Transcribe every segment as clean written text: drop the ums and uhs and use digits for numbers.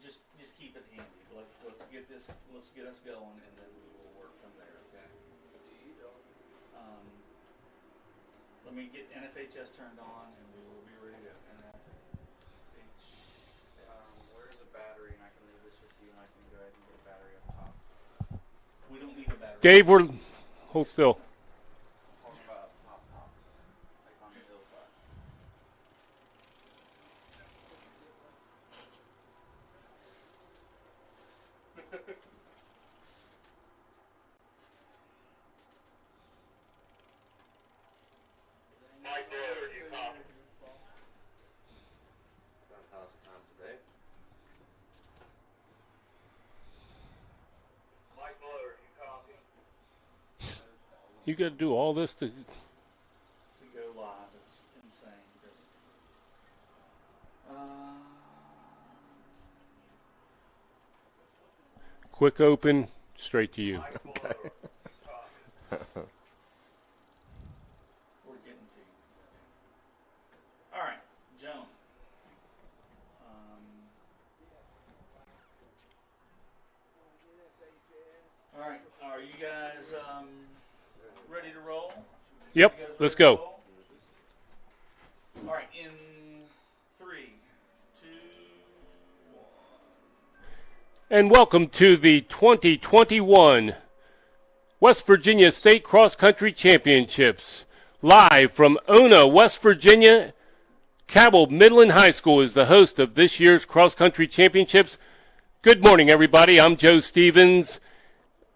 Just keep it handy. Let's get this. Let's get us going, and then we will work from there. Okay. Let me get NFHS turned on, and we will be ready to go. NFHS. Where's the battery? And I can leave this with you, and I can go ahead and get a battery up top. We don't need a battery. Dave, hold still. Talking about top, like on the hillside. Mike Miller, you copy? How's the time today? Mike Miller, you copy? You got to do all this to. To go live, it's insane. Quick open, straight to you. Okay. We're getting feed. All right, Joan. All right, are you guys ready to roll? Yep, You guys let's ready to go. roll? All right, in 3, 2, 1. And welcome to the 2021 West Virginia State Cross Country Championships. Live from Ona, West Virginia, Cabell Midland High School is the host of this year's Cross Country Championships. Good morning, everybody. I'm Joe Stevens,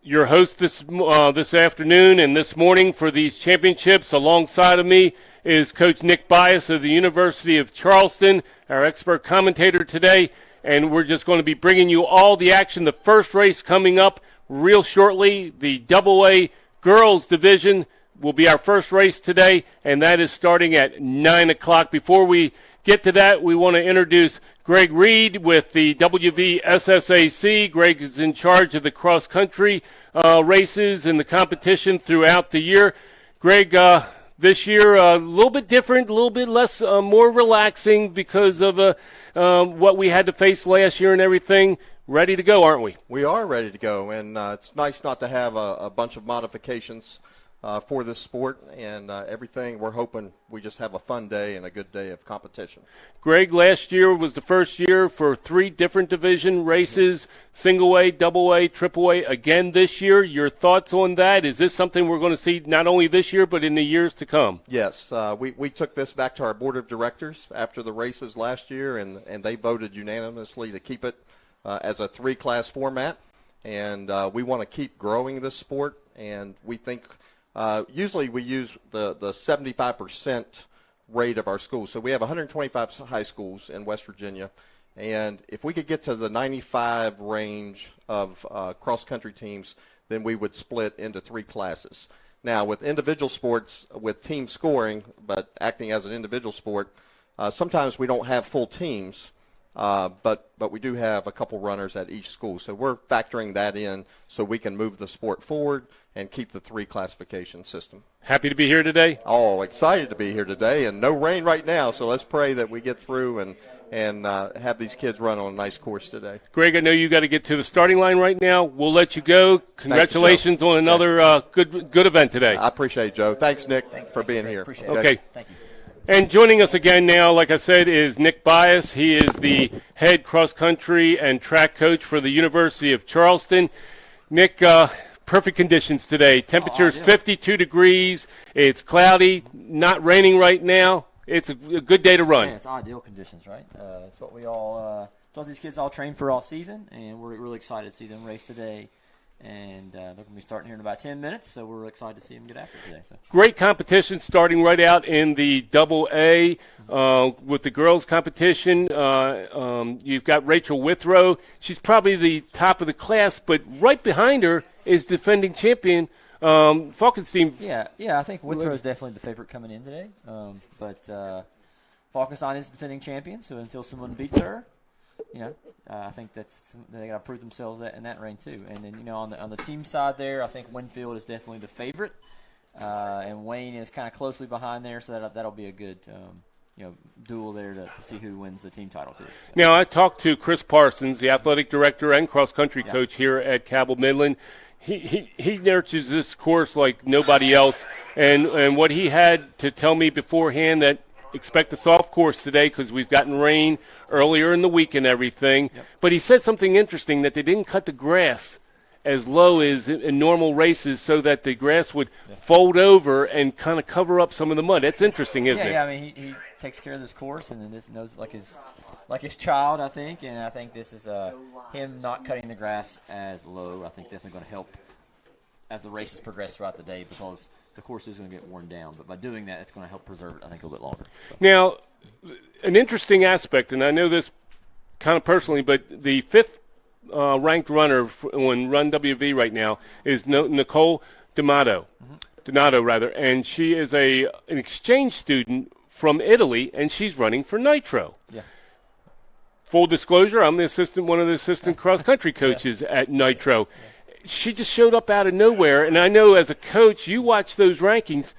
your host this afternoon and this morning for these championships. Alongside of me is Coach Nick Bias of the University of Charleston, our expert commentator today, and we're just going to be bringing you all the action. The first race coming up real shortly, the AA Girls Division will be our first race today, and that is starting at 9 o'clock. Before we get to that, we want to introduce Greg Reed with the WVSSAC. Greg is in charge of the cross-country races and the competition throughout the year. Greg, this year a little bit different, a little bit less, more relaxing because of what we had to face last year and everything. Ready to go, aren't we? We are ready to go, and it's nice not to have a bunch of modifications for this sport and everything. We're hoping we just have a fun day and a good day of competition. Greg, last year was the first year for 3 different division races, single A, double A, triple A. Again this year, your thoughts on that? Is this something we're going to see not only this year but in the years to come? Yes, we took this back to our board of directors after the races last year, and they voted unanimously to keep it as a 3-class format. And we want to keep growing this sport, and we think usually we use the 75% rate of our schools. So we have 125 high schools in West Virginia, and if we could get to the 95 range of cross-country teams, then we would split into 3 classes. Now, with individual sports, with team scoring, but acting as an individual sport, sometimes we don't have full teams, but we do have a couple runners at each school. So we're factoring that in so we can move the sport forward and keep the 3 classification system. Happy to be here today? Oh, excited to be here today, and no rain right now, so let's pray that we get through and have these kids run on a nice course today. Greg, I know you got to get to the starting line right now. We'll let you go. Congratulations on another good event today. I appreciate it, Joe. Thanks, Nick, for being here. Appreciate Okay. it. Thank you. And joining us again now, like I said, is Nick Bias. He is the head cross-country and track coach for the University of Charleston. Nick, perfect conditions today. Temperature's 52 degrees. It's cloudy, not raining right now. It's a good day to run. Yeah, it's ideal conditions, right? It's what we all, it's what these kids all train for all season, and we're really excited to see them race today. And they're going to be starting here in about 10 minutes, so we're excited to see them get after it today. So. Great competition starting right out in the double A with the girls competition. You've got Rachel Withrow. She's probably the top of the class, but right behind her is defending champion Falkenstein. Yeah, I think Withrow is definitely the favorite coming in today. But Falkenstein is the defending champion, so until someone beats her, I think they got to prove themselves in that reign too. And then on the team side there, I think Winfield is definitely the favorite, and Wayne is kind of closely behind there, so that'll be a good duel there to see who wins the team title too. So. Now, I talked to Chris Parsons, the athletic director and cross-country coach here at Cabell Midland. He nurtures this course like nobody else, and what he had to tell me beforehand that expect a soft course today because we've gotten rain earlier in the week and everything. Yep. But he said something interesting, that they didn't cut the grass as low as in normal races so that the grass would fold over and kind of cover up some of the mud. That's interesting, isn't it? Yeah, I mean, he takes care of this course, and then this knows like his child, I think. And I think this is him not cutting the grass as low. I think it's definitely going to help as the races progress throughout the day because the course is going to get worn down. But by doing that, it's going to help preserve it, I think, a little bit longer. So. Now, an interesting aspect, and I know this kind of personally, but the fifth ranked runner on Run WV right now is Nicole Donato, and she is an exchange student from Italy, and she's running for Nitro. Yeah. Full disclosure, I'm one of the assistant cross-country coaches at Nitro. Yeah. She just showed up out of nowhere, and I know as a coach, you watch those rankings,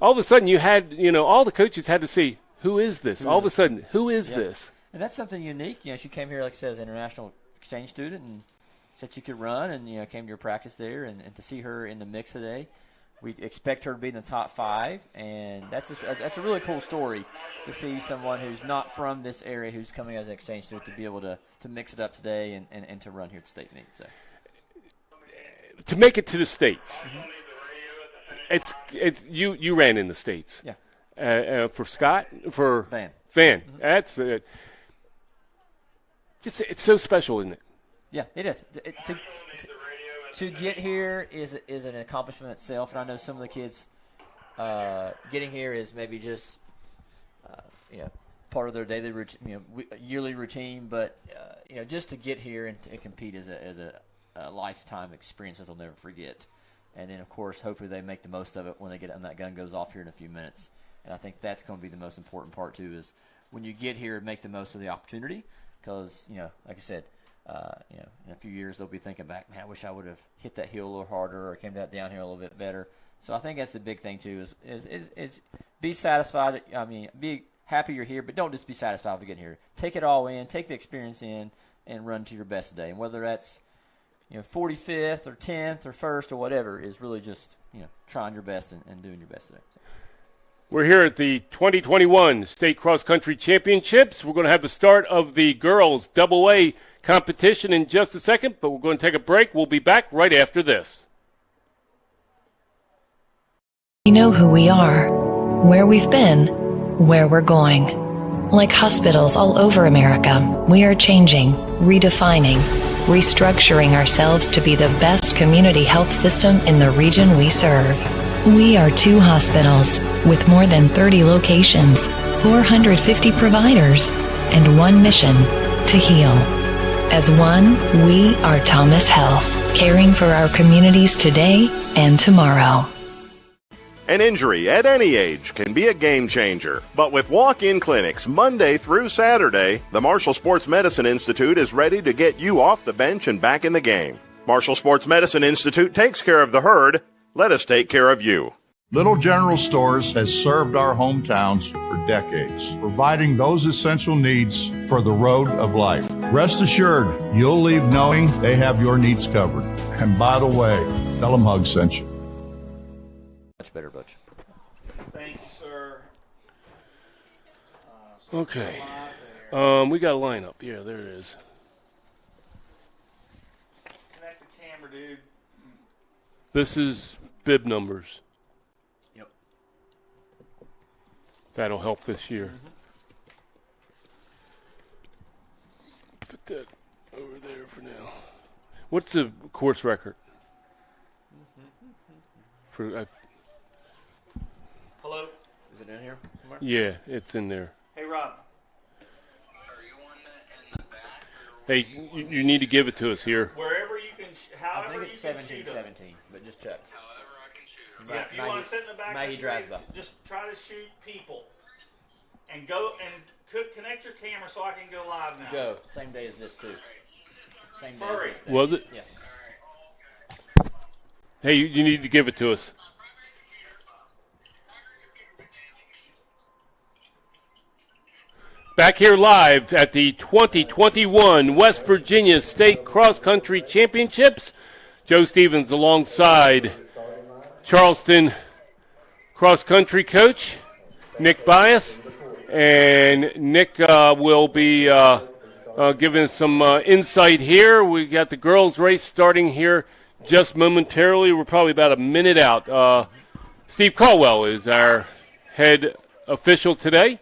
all of a sudden you had, all the coaches had to see, who is this? All of a sudden, who is this? And that's something unique. She came here, like I said, as an international exchange student and said she could run and, came to your practice there. And to see her in the mix today, we expect her to be in the top 5. And that's a really cool story to see someone who's not from this area who's coming as an exchange student to be able to mix it up today and to run here at the state meet. So. To make it to the States, it's you ran in the States. Yeah. For Scott? For Van. Mm-hmm. That's it. It's so special, isn't it? Yeah, it is. To get here is an accomplishment itself, and I know some of the kids getting here is maybe just part of their daily routine, yearly routine. But just to get here and to compete is a lifetime experience that they'll never forget. And then, of course, hopefully they make the most of it when that gun goes off here in a few minutes. And I think that's going to be the most important part too, is when you get here, make the most of the opportunity. Because, like I said, in a few years they'll be thinking back, man, I wish I would have hit that hill a little harder or came down here a little bit better. So I think that's the big thing too, is be satisfied. I mean, be happy you're here, but don't just be satisfied with getting here. Take it all in, take the experience in, and run to your best today. And whether that's 45th or 10th or 1st or whatever is really just trying your best and doing your best today. So. We're here at the 2021 State Cross Country Championships. We're going to have the start of the girls AA competition in just a second, but we're going to take a break. We'll be back right after this. We know who we are, where we've been, where we're going. Like hospitals all over America, we are changing, redefining, restructuring ourselves to be the best community health system in the region we serve. We are 2 hospitals with more than 30 locations, 450 providers, and one mission: to heal. As one, we are Thomas Health, caring for our communities today and tomorrow. An injury at any age can be a game changer, but with walk-in clinics Monday through Saturday, the Marshall Sports Medicine Institute is ready to get you off the bench and back in the game. Marshall Sports Medicine Institute takes care of the herd. Let us take care of you. Little General Stores has served our hometowns for decades, providing those essential needs for the road of life. Rest assured, you'll leave knowing they have your needs covered. And by the way, tell them Hug sent you. Much better, Butch. Thank you, sir. Okay. We got a lineup. Yeah, there it is. Connect the camera, dude. This is bib numbers. Yep. That'll help this year. Put that over there for now. What's the course record? For Hello? Is it in here somewhere? yeah, it's in there. Hey, Rob. Hey, you need to give it to us here. Wherever you can, I however think it's you can shoot 'em. 17, but just check. Yeah, if you want to sit in the back Maggie of the street, Drasba. just try to shoot people. And go and connect your camera so I can go live now. Joe, same day as this too. Same day Hurry. as this day. Was it? Yes. Hey, you need to give it to us. Back here live at the 2021 West Virginia State Cross Country Championships. Joe Stevens alongside Charleston cross country coach Nick Bias. And Nick will be giving us some insight here. We got the girls' race starting here just momentarily. We're probably about a minute out. Steve Caldwell is our head official today.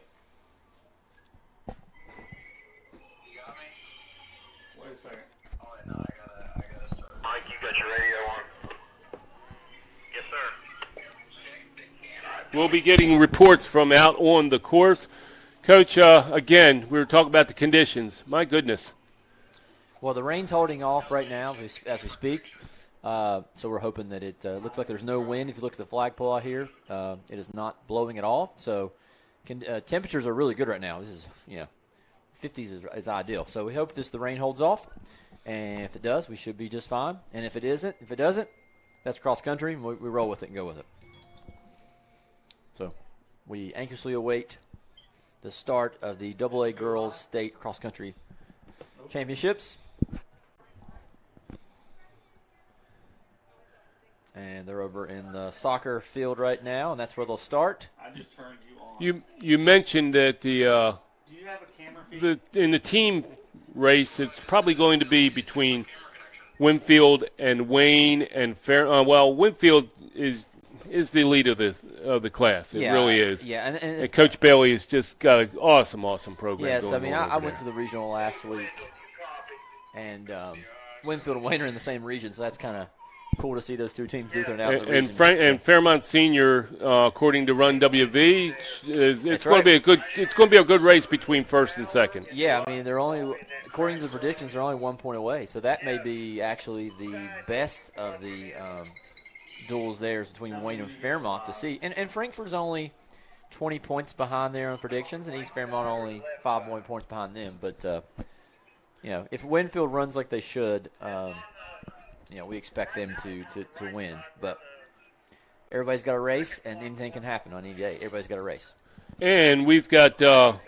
We'll be getting reports from out on the course. Coach, again, we were talking about the conditions. My goodness. Well, the rain's holding off right now as we speak. So we're hoping that it looks like there's no wind. If you look at the flagpole out here, it is not blowing at all. So temperatures are really good right now. This is, 50s is ideal. So we hope the rain holds off. And if it does, we should be just fine. And if it doesn't, that's cross country. And we roll with it and go with it. So we anxiously await the start of the AA Girls State Cross Country Championships. And they're over in the soccer field right now, and that's where they'll start. I just turned you on. You mentioned that Do you have a camera feed? in the team race, it's probably going to be between Winfield and Wayne and Winfield is the lead of the class. It really is. Yeah, and Coach Bailey has just got an awesome program. Yes, going on I over went to the regional last week, and Winfield and Wayne are in the same region, so that's kind of cool to see those two teams duking it out. And Fairmont Senior, according to Run WV, it's going to be a good race between first and second. Yeah, I mean they're only, according to the predictions, they're only 1 point away. So that may be actually the best of the duels there between Wayne and Fairmont to see. And Frankfurt's only 20 points behind there on predictions, and East Fairmont only 5 more points behind them. But if Winfield runs like they should. We expect them to win. But everybody's got a race, and anything can happen on any day. Everybody's got a race. And we've got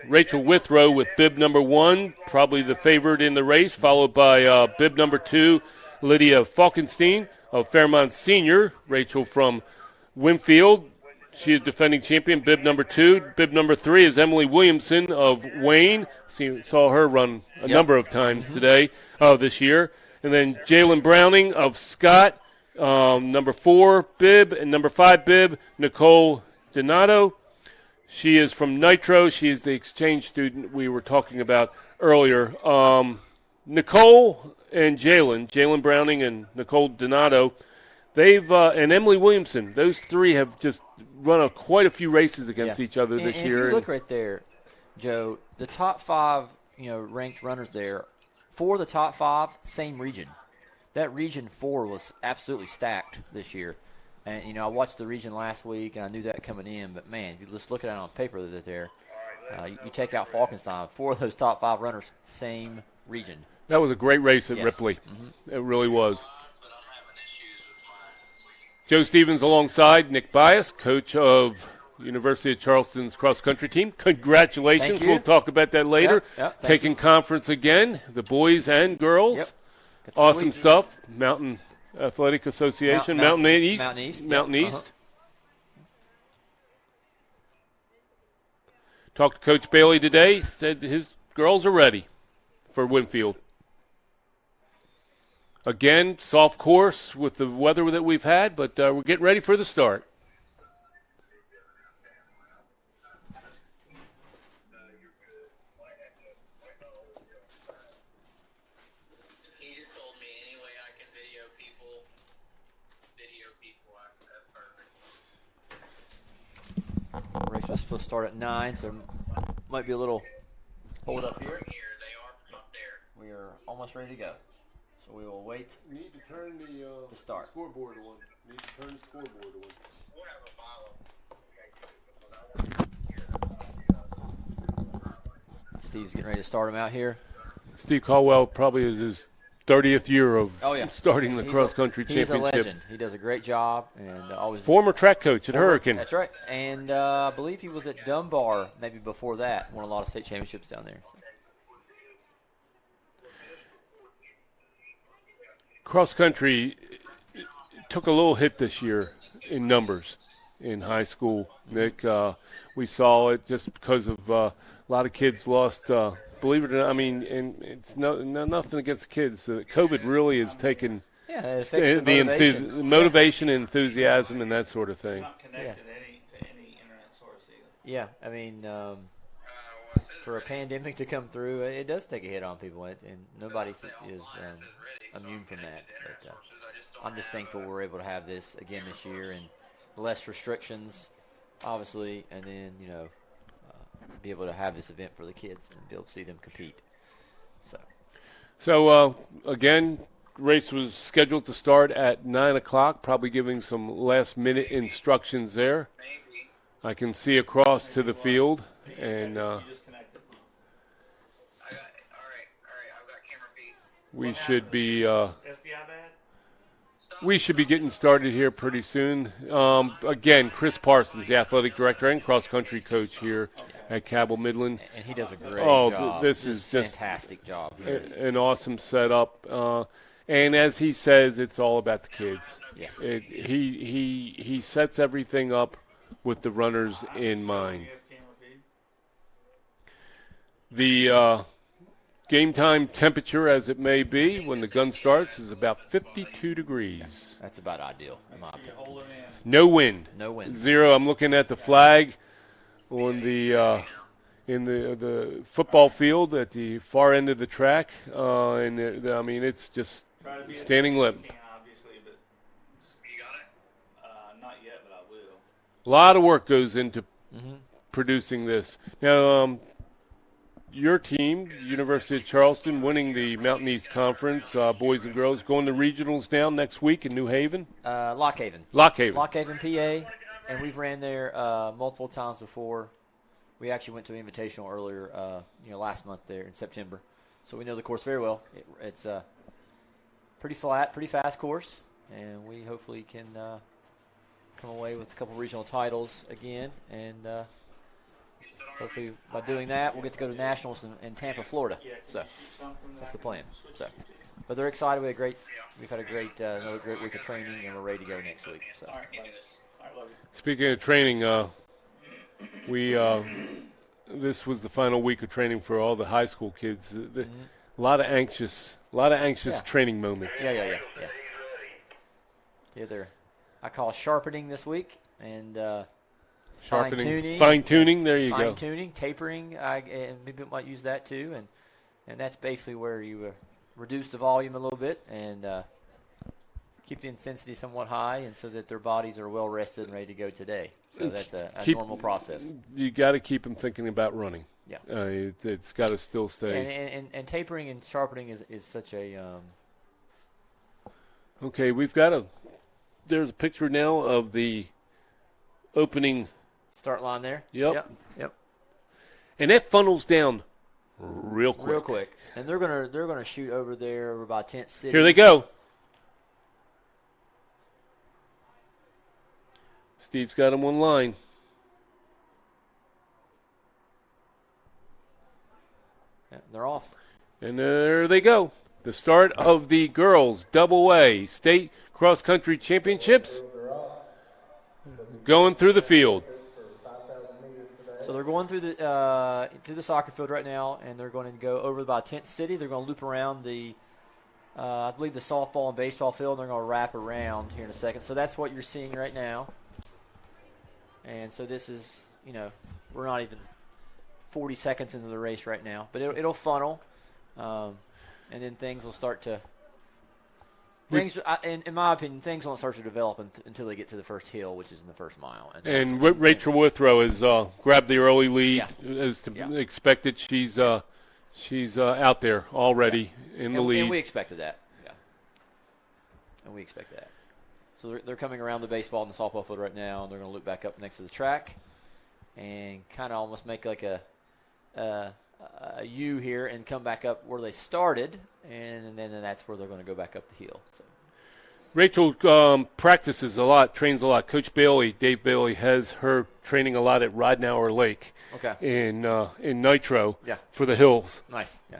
Rachel Withrow with bib number 1, probably the favorite in the race, followed by bib number 2, Lydia Falkenstein of Fairmont Senior. Rachel from Winfield. She is defending champion, bib number 2. Bib number 3 is Emily Williamson of Wayne. Saw her run a number of times today, this year. And then Jalen Browning of Scott, number 4 bib, and number 5 bib, Nicole Donato. She is from Nitro. She is the exchange student we were talking about earlier. Nicole and Jalen Browning and Nicole Donato, and Emily Williamson, those three have just run quite a few races against each other this year. If you look right there, Joe, the top 5, ranked runners there, 4 of the top 5, same region. That region 4 was absolutely stacked this year. And, I watched the region last week, and I knew that coming in. But, man, if you just look at it on paper that there, you take out Falkenstein, 4 of those top 5 runners, same region. That was a great race at Ripley. Mm-hmm. It really was. Joe Stevens alongside Nick Bias, coach of University of Charleston's cross-country team. Congratulations. We'll talk about that later. Taking conference again, the boys and girls. Yep. Awesome stuff. Mountain Athletic Association, Mountain East. Mountain East. East. Talked to Coach Bailey today. Said his girls are ready for Winfield. Again, soft course with the weather that we've had, but we're getting ready for the start. Race was supposed to start at 9, so might be a little hold up here. We are almost ready to go, so we will wait. You need to turn the start. Scoreboard on. You need to turn the scoreboard on. Steve's getting ready to start him out here. Steve Caldwell probably is as 30th year of Oh, yeah. starting the He's cross-country He's a championship. legend. He does a great job, and always Former track coach at Hurricane. That's right. And I believe he was at Dunbar maybe before that. Won a lot of state championships down there. Cross-country took a little hit this year in numbers in high school, Nick. We saw it just because of a lot of kids lost. Believe it or not, I mean, and it's nothing against the kids. COVID really has taken it affects the motivation. Motivation and enthusiasm and that sort of thing. Not connected to any internet source either. Yeah, I mean, for a pandemic to come through, it does take a hit on people, and nobody is immune from that. But I'm just thankful we're able to have this again this year and less restrictions, obviously, and then, be able to have this event for the kids and be able to see them compete. So again, race was scheduled to start at 9 o'clock, probably giving some last-minute instructions there. I can see across to the field, and we should be getting started here pretty soon. Again, Chris Parsons, the athletic director and cross-country coach here at Cabell Midland. And he does a great job. This is just fantastic job. An awesome setup. And as he says, it's all about the kids. Yes. He sets everything up with the runners in mind. The game time temperature, as it may be, when the gun starts, is about 52 degrees. That's about ideal, in my opinion. No wind. No wind. 0. I'm looking at the flag on the in the football field at the far end of the track, and I mean it's just standing limp. Obviously, but not yet, but I will. A lot of work goes into producing this. Now, your team, University of Charleston, winning the Mountain East Conference, boys and girls, going to regionals now next week in New Haven? Lock Haven, PA, and we've ran there multiple times before. We actually went to an invitational earlier, last month there in September. So we know the course very well. It's a pretty flat, pretty fast course, and we hopefully can come away with a couple regional titles again, and hopefully by doing that, we'll get to go to nationals in Tampa, Florida. So that's the plan. So, but they're excited. We've had another great week of training, and we're ready to go next week. So, speaking of training, this was the final week of training for all the high school kids. A lot of anxious training moments. Yeah. I call sharpening this week and. Fine-tuning, there you go. Fine-tuning, tapering, and people might use that too, and that's basically where you reduce the volume a little bit and keep the intensity somewhat high, and so that their bodies are well rested and ready to go today. So that's a normal process. You got to keep them thinking about running. Yeah, it's got to still stay. And tapering and sharpening is such a. Okay, there's a picture now of the opening. Start line there. Yep. And that funnels down real quick. And they're gonna shoot over there over by Tent City. Here they go. Steve's got them on line. Yeah, they're off. And there they go. The start of the girls AA state cross country championships. Going through the field. So they're going through the soccer field right now, and they're going to go over by Tent City. They're going to loop around I believe the softball and baseball field. And they're going to wrap around here in a second. So that's what you're seeing right now. And so this is, we're not even 40 seconds into the race right now, but it'll funnel, and then things will start to. In my opinion, things won't start to develop until they get to the first hill, which is in the first mile. And Rachel Withrow has grabbed the early lead, as expected. She's out there already in the lead. And we expected that. Yeah. And we expect that. So they're coming around the baseball and the softball field right now, and they're going to loop back up next to the track and kind of almost make like a a U here and come back up where they started, and then that's where they're going to go back up the hill. So. Rachel practices a lot, trains a lot. Coach Bailey, Dave Bailey, has her training a lot at Rodnauer Lake in Nitro for the hills. Nice, yeah.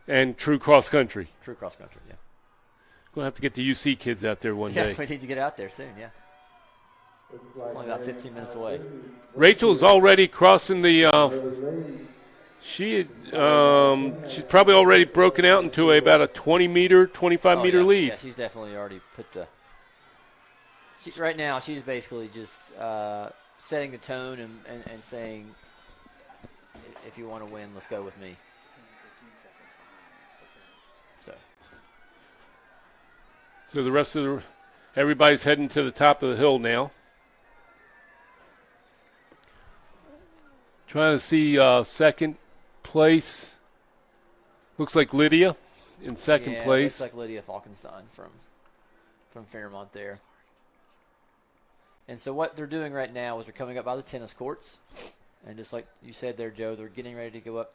And true cross country. True cross country, yeah. Going to have to get the UC kids out there one day. Yeah, we need to get out there soon, yeah. It's only about 15 minutes away. Rachel's already crossing the she's probably already broken out into about a 20-meter, 25-meter lead. Yeah, she's definitely already put the – right now she's basically just setting the tone and saying, if you want to win, let's go with me. So the rest of everybody's heading to the top of the hill now. Trying to see second place. Looks like Lydia in second place. Looks like Lydia Falkenstein from Fairmont there. And so what they're doing right now is they're coming up by the tennis courts. And just like you said there, Joe, they're getting ready to go up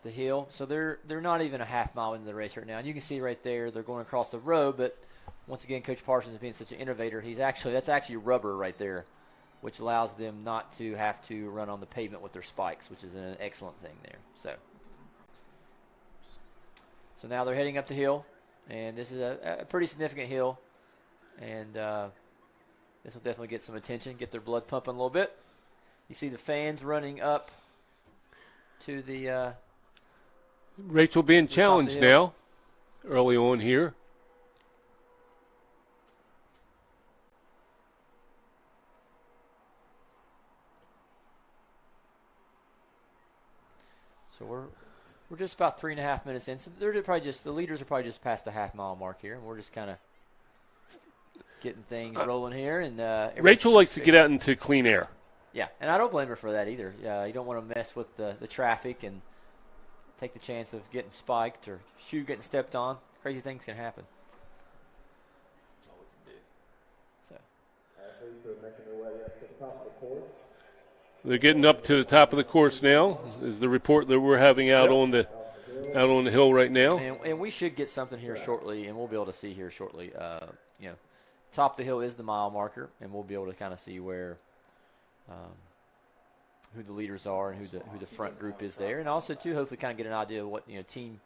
the hill. So they're not even a half mile into the race right now. And you can see right there they're going across the road. But once again, Coach Parsons being such an innovator, that's actually rubber right there, which allows them not to have to run on the pavement with their spikes, which is an excellent thing there. So now they're heading up the hill, and this is a pretty significant hill. And this will definitely get some attention, get their blood pumping a little bit. You see the fans running up to the Rachel being challenged now early on here. So we're just about 3.5 minutes in. So the leaders are probably just past the half-mile mark here, and we're just kind of getting things rolling here. And Rachel likes to get out into clean air. Yeah, and I don't blame her for that either. You don't want to mess with the traffic and take the chance of getting spiked or shoe getting stepped on. Crazy things can happen. So. They're getting up to the top of the course now, is the report that we're having out on the hill right now. And we should get something here shortly, and we'll be able to see here shortly. Top of the hill is the mile marker, and we'll be able to kind of see where who the leaders are and who the front group is there, and also too hopefully kind of get an idea of what team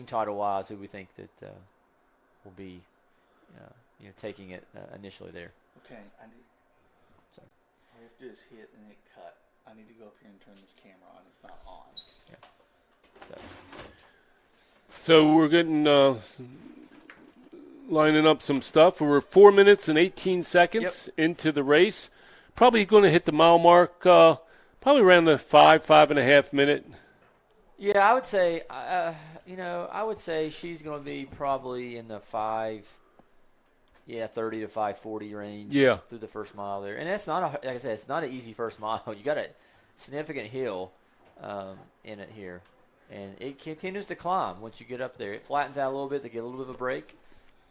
title wise who we think that will be taking it initially there. Okay, all you have to do is hit and it cut. I need to go up here and turn this camera on. It's not on. Yeah. So we're getting lining up some stuff. We're 4 minutes and 18 seconds into the race. Probably going to hit the mile mark probably around the 5.5 minute. Yeah, I would say, I would say she's going to be probably in the 30 to 5:40 range through the first mile there. And that's not, like I said, it's not an easy first mile. You got a significant hill in it here. And it continues to climb once you get up there. It flattens out a little bit. They get a little bit of a break,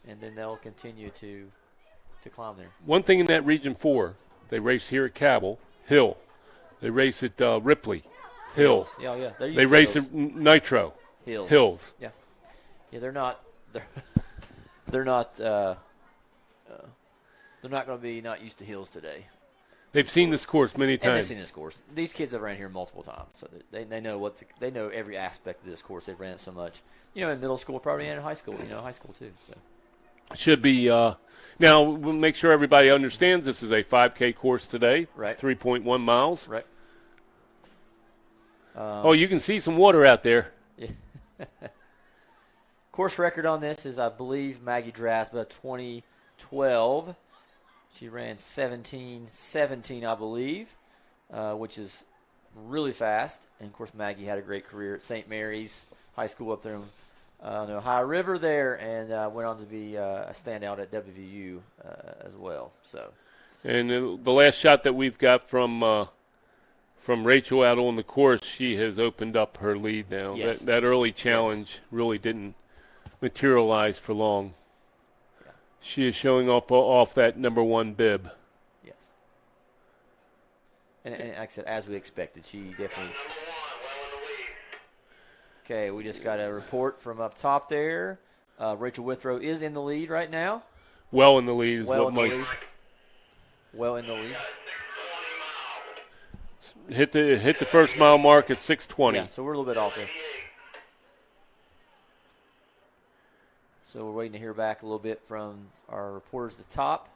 and then they'll continue to climb there. One thing in that Region 4, they race here at Cabell, hill. They race at Ripley, hills. Yeah. They race at Nitro, hills. Yeah, they're not they're not going to be not used to hills today. They've seen this course many times. And they've seen this course. These kids have ran here multiple times, so they know they know every aspect of this course. They've ran it so much. In middle school, probably, and in high school. High school too. So should be. Now we'll make sure everybody understands this is a 5K course today. Right. 3.1 miles. Right. You can see some water out there. Yeah. Course record on this is, I believe, Maggie Drasba, 2012. She ran 17:17, I believe, which is really fast. And, of course, Maggie had a great career at St. Mary's High School up there on the Ohio River there, and went on to be a standout at WVU as well. So, and the last shot that we've got from Rachel out on the course, she has opened up her lead now. Yes. That early challenge really didn't materialize for long. Yeah. She is showing off that number 1 bib. Yes. And like I said, as we expected, she definitely. Okay, we just got a report from up top there. Rachel Withrow is in the lead right now. Well in the lead. Well in the lead. Hit the first mile mark at 6:20. Yeah, so we're a little bit off there. So we're waiting to hear back a little bit from our reporters at the top.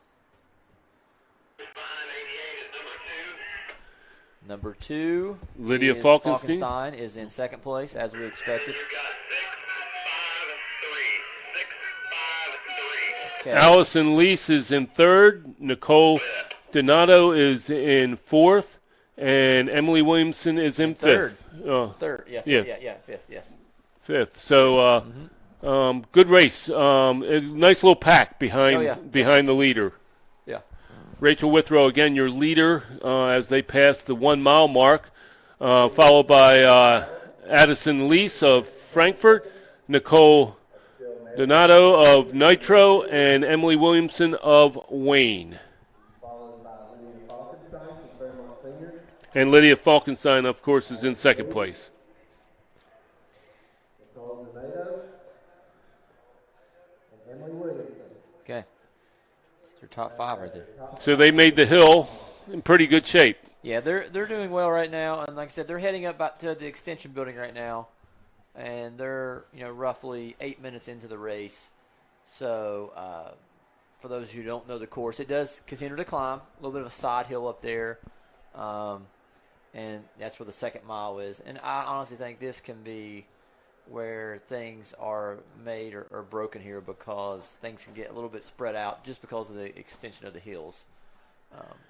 Number 2, Lydia Falkenstein. Falkenstein is in second place, as we expected. Okay. Allison Lease is in third. Nicole Donato is in fourth. And Emily Williamson is in fifth. Third, yes. Yeah. Yeah, fifth, yes. Fifth. So, good race. A nice little pack behind the leader. Yeah. Rachel Withrow, again, your leader as they pass the 1 mile mark, followed by Addison Lease of Frankfurt, Nicole Donato of Nitro, and Emily Williamson of Wayne. And Lydia Falkenstein, of course, is in second place. Okay. It's your top 5 right there. So they made the hill in pretty good shape. Yeah, they're doing well right now, and like I said, they're heading up back to the extension building right now, and they're roughly 8 minutes into the race. So for those who don't know the course, it does continue to climb, a little bit of a side hill up there. And that's where the second mile is. And I honestly think this can be where things are made or broken here, because things can get a little bit spread out just because of the extension of the hills.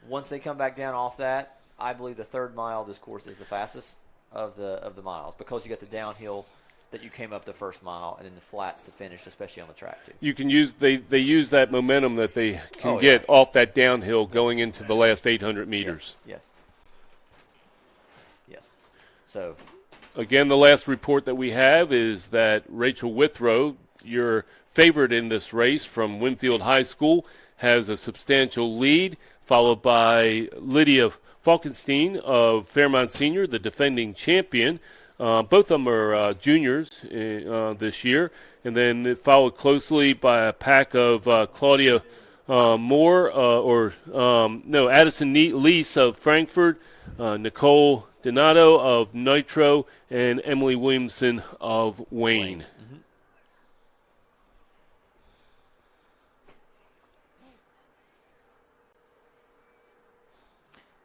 Once they come back down off that, I believe the third mile of this course is the fastest of the miles, because you got the downhill that you came up the first mile, and then the flats to finish, especially on the track too. You can use they use that momentum that they can get off that downhill going into the last 800 meters. Yes. So, again, the last report that we have is that Rachel Withrow, your favorite in this race from Winfield High School, has a substantial lead, followed by Lydia Falkenstein of Fairmont Senior, the defending champion. Both of them are juniors this year. And then followed closely by a pack of Claudia Moore, Addison Lease of Frankfurt, Nicole Donato of Nitro, and Emily Williamson of Wayne. Mm-hmm.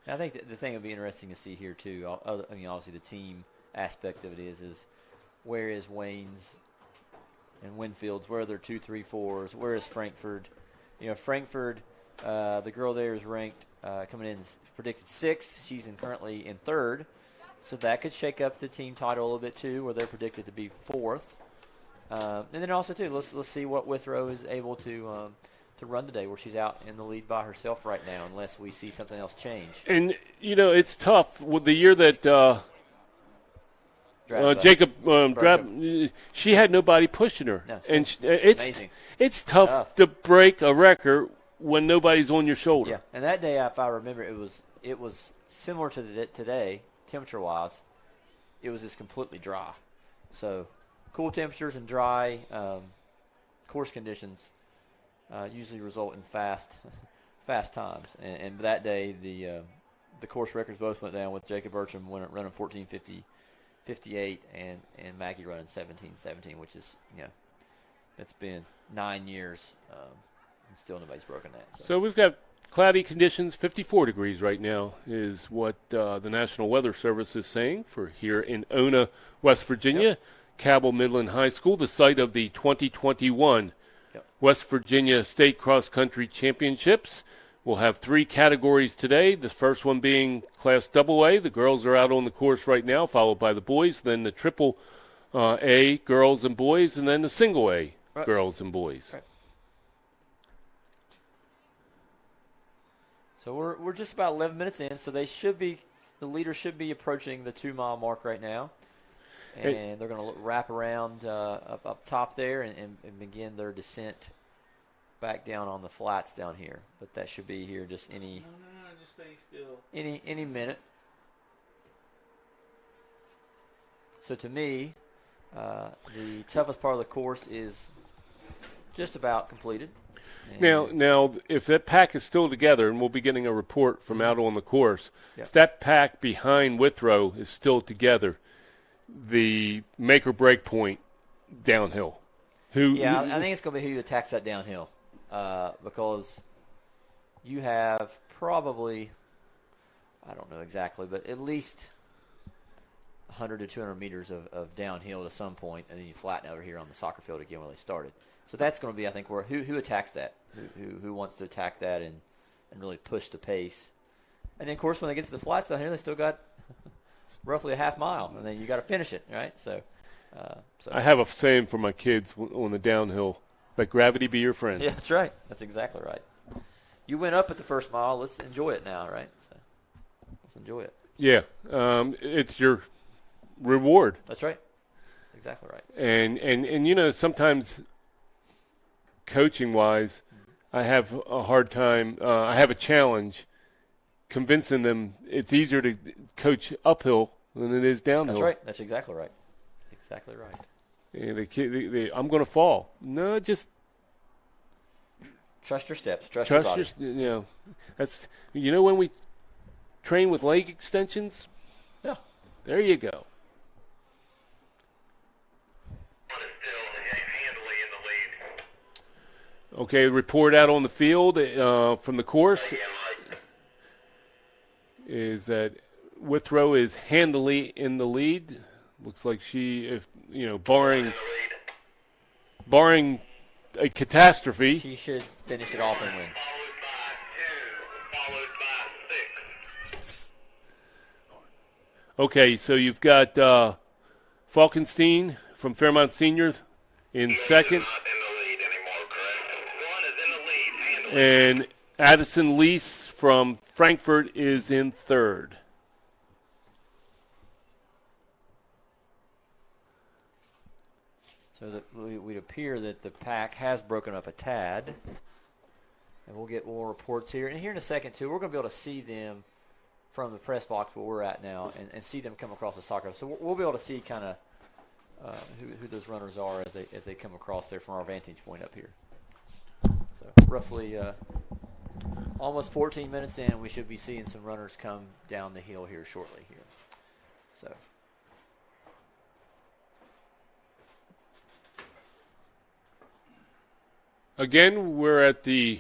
I think the thing that would be interesting to see here too, obviously the team aspect of it is where is Wayne's and Winfield's, where are their 2, 3, 4s, where is Frankfurt? Frankfurt, the girl there is ranked coming in predicted 6th. She's currently in 3rd, so that could shake up the team title a little bit too, where they're predicted to be 4th. And then also too, let's see what Withrow is able to run today, where she's out in the lead by herself right now, unless we see something else change. And it's tough with the year that Jacob she had nobody pushing her, and it's tough to break a record when nobody's on your shoulder. Yeah, and that day, if I remember, it was similar to today, temperature-wise. It was just completely dry. So, cool temperatures and dry course conditions usually result in fast times. And that day, the course records both went down, with Jacob Bertram running 14:50.58 and Maggie running 17:17, which is it's been 9 years. And still nobody's broken that. So we've got cloudy conditions, 54 degrees right now is what the National Weather Service is saying for here in Ona, West Virginia. Yep. Cabell Midland High School, the site of the 2021 West Virginia State Cross Country Championships. We'll have 3 categories today, the first one being Class AA. The girls are out on the course right now, followed by the boys, then the Triple A, girls and boys, and then the Single A, girls and boys. Right. So we're just about 11 minutes in, so the leader should be approaching the 2 mile mark right now, and they're going to wrap around up top there and begin their descent back down on the flats down here. But that should be here just any to just stay still. Any minute. So to me, the toughest part of the course is just about completed. Now, if that pack is still together, and we'll be getting a report from out on the course, if that pack behind Withrow is still together, the make or break point downhill. I think it's going to be who attacks that downhill, because you have probably, I don't know exactly, but at least 100 to 200 meters of downhill to some point, and then you flatten over here on the soccer field again where they started. So that's going to be, I think, where who attacks that, who wants to attack that and really push the pace. And then, of course, when they get to the flats down here, they still got roughly a half mile, and then you got to finish it, right? So I have a saying for my kids on the downhill: "Let gravity be your friend." Yeah, that's right. That's exactly right. You went up at the first mile. Let's enjoy it now, right? So let's enjoy it. Yeah, it's your reward. That's right. Exactly right. And sometimes coaching-wise, I have a hard time. I have a challenge convincing them it's easier to coach uphill than it is downhill. That's right. That's exactly right. Exactly right. And I'm going to fall. No, just trust your steps. Trust your body. That's when we train with leg extensions. Yeah. There you go. Okay, report out on the field from the course is that Withrow is handily in the lead. Looks like barring a catastrophe, she should finish it off and win. Okay, so you've got Falkenstein from Fairmont Senior in second. And Addison Lease from Frankfurt is in third. So that we'd appear that the pack has broken up a tad. And we'll get more reports here. And here in a second, too, we're going to be able to see them from the press box where we're at now and see them come across the soccer. So we'll be able to see kind of who those runners are as they come across there from our vantage point up here. So roughly almost 14 minutes in, we should be seeing some runners come down the hill here shortly here. So again, we're at the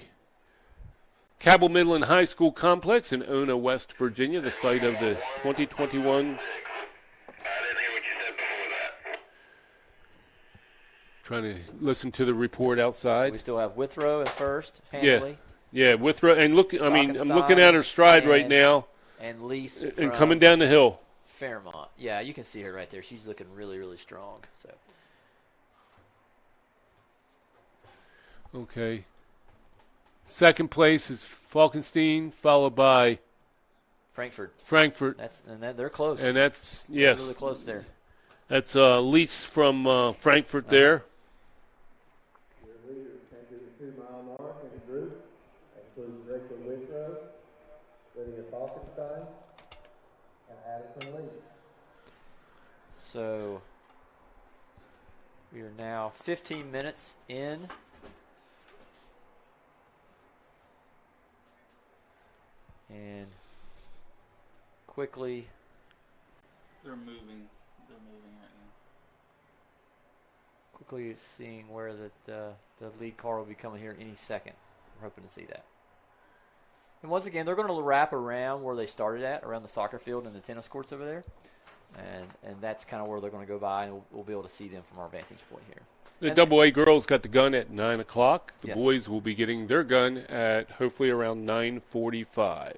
Cabell Midland High School complex in Ona, West Virginia, the site of the 2021. Trying to listen to the report outside. So we still have Withrow at first, Handley. Yeah, Withrow. And look, I'm looking at her stride right now. And Lease. And coming down the hill. Fairmont. Yeah, you can see her right there. She's looking really, really strong. So. Okay. Second place is Falkenstein, followed by Frankfurt. They're close. And that's They're really close there. That's Lease from Frankfurt there. Your leader is 2 mile mark in the group. That includes Rachel Withrow, Lydia Falkenstein, and Addison Lee. So we are now 15 minutes in. And quickly. They're moving right now. Quickly seeing where the lead car will be coming here any second. We're hoping to see that. And once again, they're going to wrap around where they started at, around the soccer field and the tennis courts over there. And that's kind of where they're going to go by, and we'll be able to see them from our vantage point here. The AA girls got the gun at 9 o'clock. The Yes. boys will be getting their gun at hopefully around 9:45.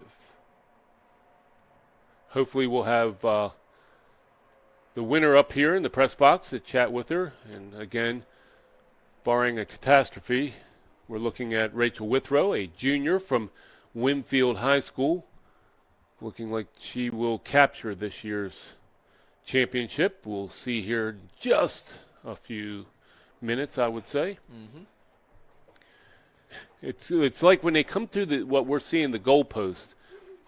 Hopefully we'll have the winner up here in the press box to chat with her. And again, barring a catastrophe, we're looking at Rachel Withrow, a junior from Winfield High School, looking like she will capture this year's championship. We'll see here just a few minutes, I would say. Mm-hmm. It's like when they come through what we're seeing, the goalpost.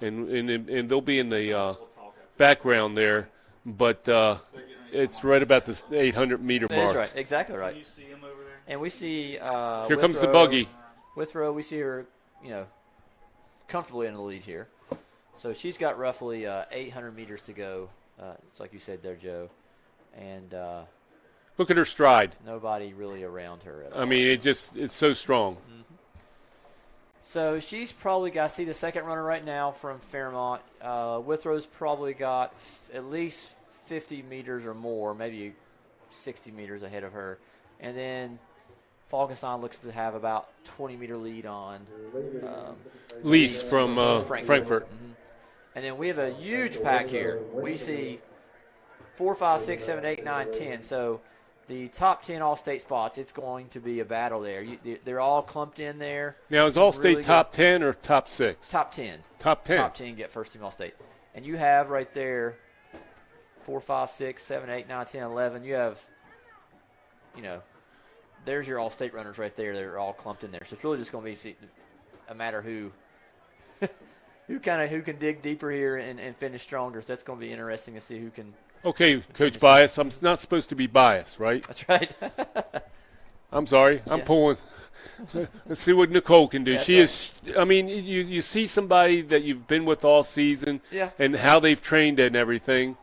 and they'll be in the background there, but it's right about the 800-meter mark. That's right, exactly right. Can you see him over there? And we see Here comes the buggy. Withrow, we see her, comfortably in the lead here. So she's got roughly 800 meters to go. It's like you said there, Joe. And look at her stride. Nobody really around her at all. I mean, it's so strong. Mm-hmm. So she's probably got, see the second runner right now from Fairmont. Withrow's probably got at least 50 meters or more, maybe 60 meters ahead of her. And then Falkenstein looks to have about 20-meter lead on Lease from Frankfurt. Mm-hmm. And then we have a huge pack here. We see 4, 5, 6, 7, 8, 9, 10. So the top 10 all-state spots, it's going to be a battle there. They're all clumped in there. Now, is all-state really top 10 or top 6? Top 10. Top 10. Top 10 get first team all-state. And you have right there 4, 5, 6, 7, 8, 9, 10, 11. You have, there's your all-state runners right there. They're all clumped in there. So it's really just going to be a matter who can dig deeper here and finish stronger. So that's going to be interesting to see who can. Okay, Coach Bias. I'm not supposed to be biased, right? That's right. I'm sorry. I'm pulling. Let's see what Nicole can do. Yeah, she is. I mean, you see somebody that you've been with all season, and how they've trained and everything.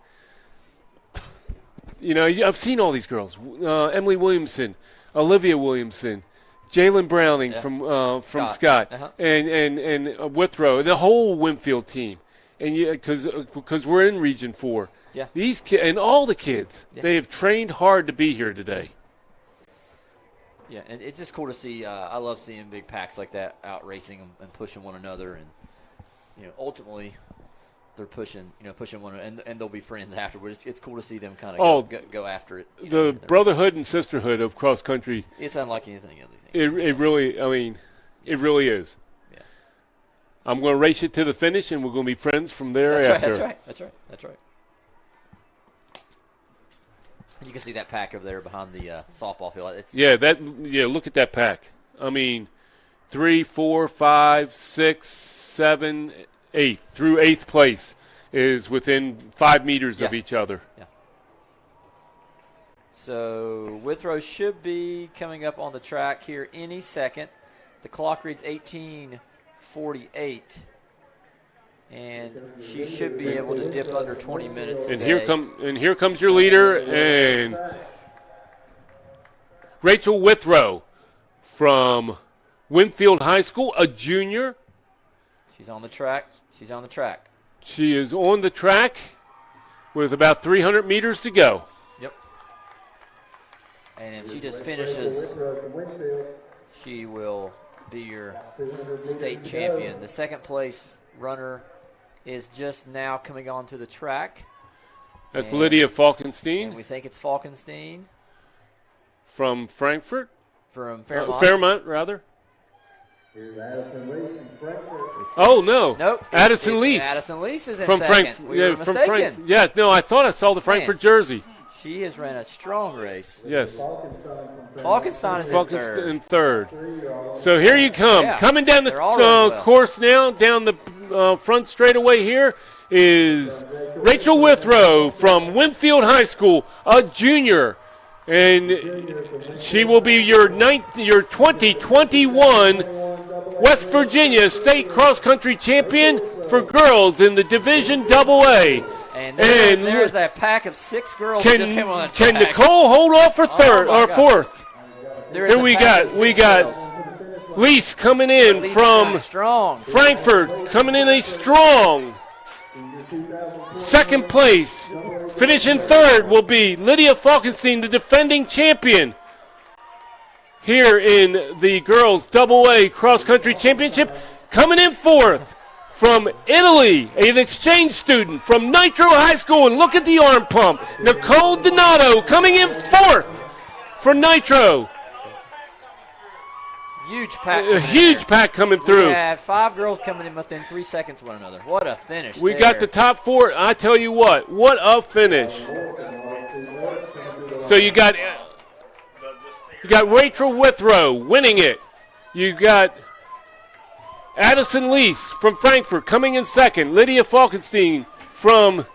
I've seen all these girls. Emily Williamson, Olivia Williamson, Jalen Browning from Scott, and Withrow, the whole Winfield team, and because we're in Region 4. Yeah. These kids and all the kids, they have trained hard to be here today. Yeah, and it's just cool to see. I love seeing big packs like that out racing and pushing one another, and ultimately they're pushing one, and they'll be friends afterwards. It's cool to see them kind of go after it. The brotherhood and sisterhood of cross country. It's unlike anything. It really, it really is. Yeah. I'm going to race it to the finish, and we're going to be friends from there after. That's right. You can see that pack over there behind the softball field. Look at that pack. 3, 4, 5, 6, 7, 8 through 8th place is within 5 meters of each other. Yeah. So Withrow should be coming up on the track here any second. The clock reads 18:48. And she should be able to dip under 20 minutes. And here comes your leader, and Rachel Withrow from Winfield High School, a junior. She's on the track. She is on the track with about 300 meters to go. Yep. And if she just finishes, she will be your state champion. The second place runner is just now coming onto the track. That's Lydia Falkenstein. And we think it's Falkenstein. From Frankfurt? From Fairmont. Fairmont, rather. Here's Addison Lease from Frankfurt. Oh, no. Nope. Addison Lease. Addison Lease is in from second. We were from mistaken. I thought I saw the Frankfurt jersey. She has ran a strong race. Yes. Falkenstein is in third. So here you come. Yeah. Coming down the course now, down the front straightaway here is Rachel Withrow from Winfield High School, a junior. And she will be your 2021 West Virginia State Cross Country Champion for girls in the Division AA. And there's a pack of 6 girls who just came on the track. Can Nicole hold off for third or fourth? Here we got Lease coming in from Frankfurt, coming in a strong second place. Finishing third will be Lydia Falkenstein, the defending champion here in the girls AA Cross Country Championship. Coming in fourth from Italy, an exchange student from Nitro High School, and look at the arm pump. Nicole Donato coming in fourth for Nitro. Huge pack. A huge pack coming through. We had 5 girls coming in within 3 seconds of one another. What a finish. We got the top 4. I tell you what a finish. So you got Rachel Withrow winning it. You got Addison Lease from Frankfurt coming in second. Lydia Falkenstein from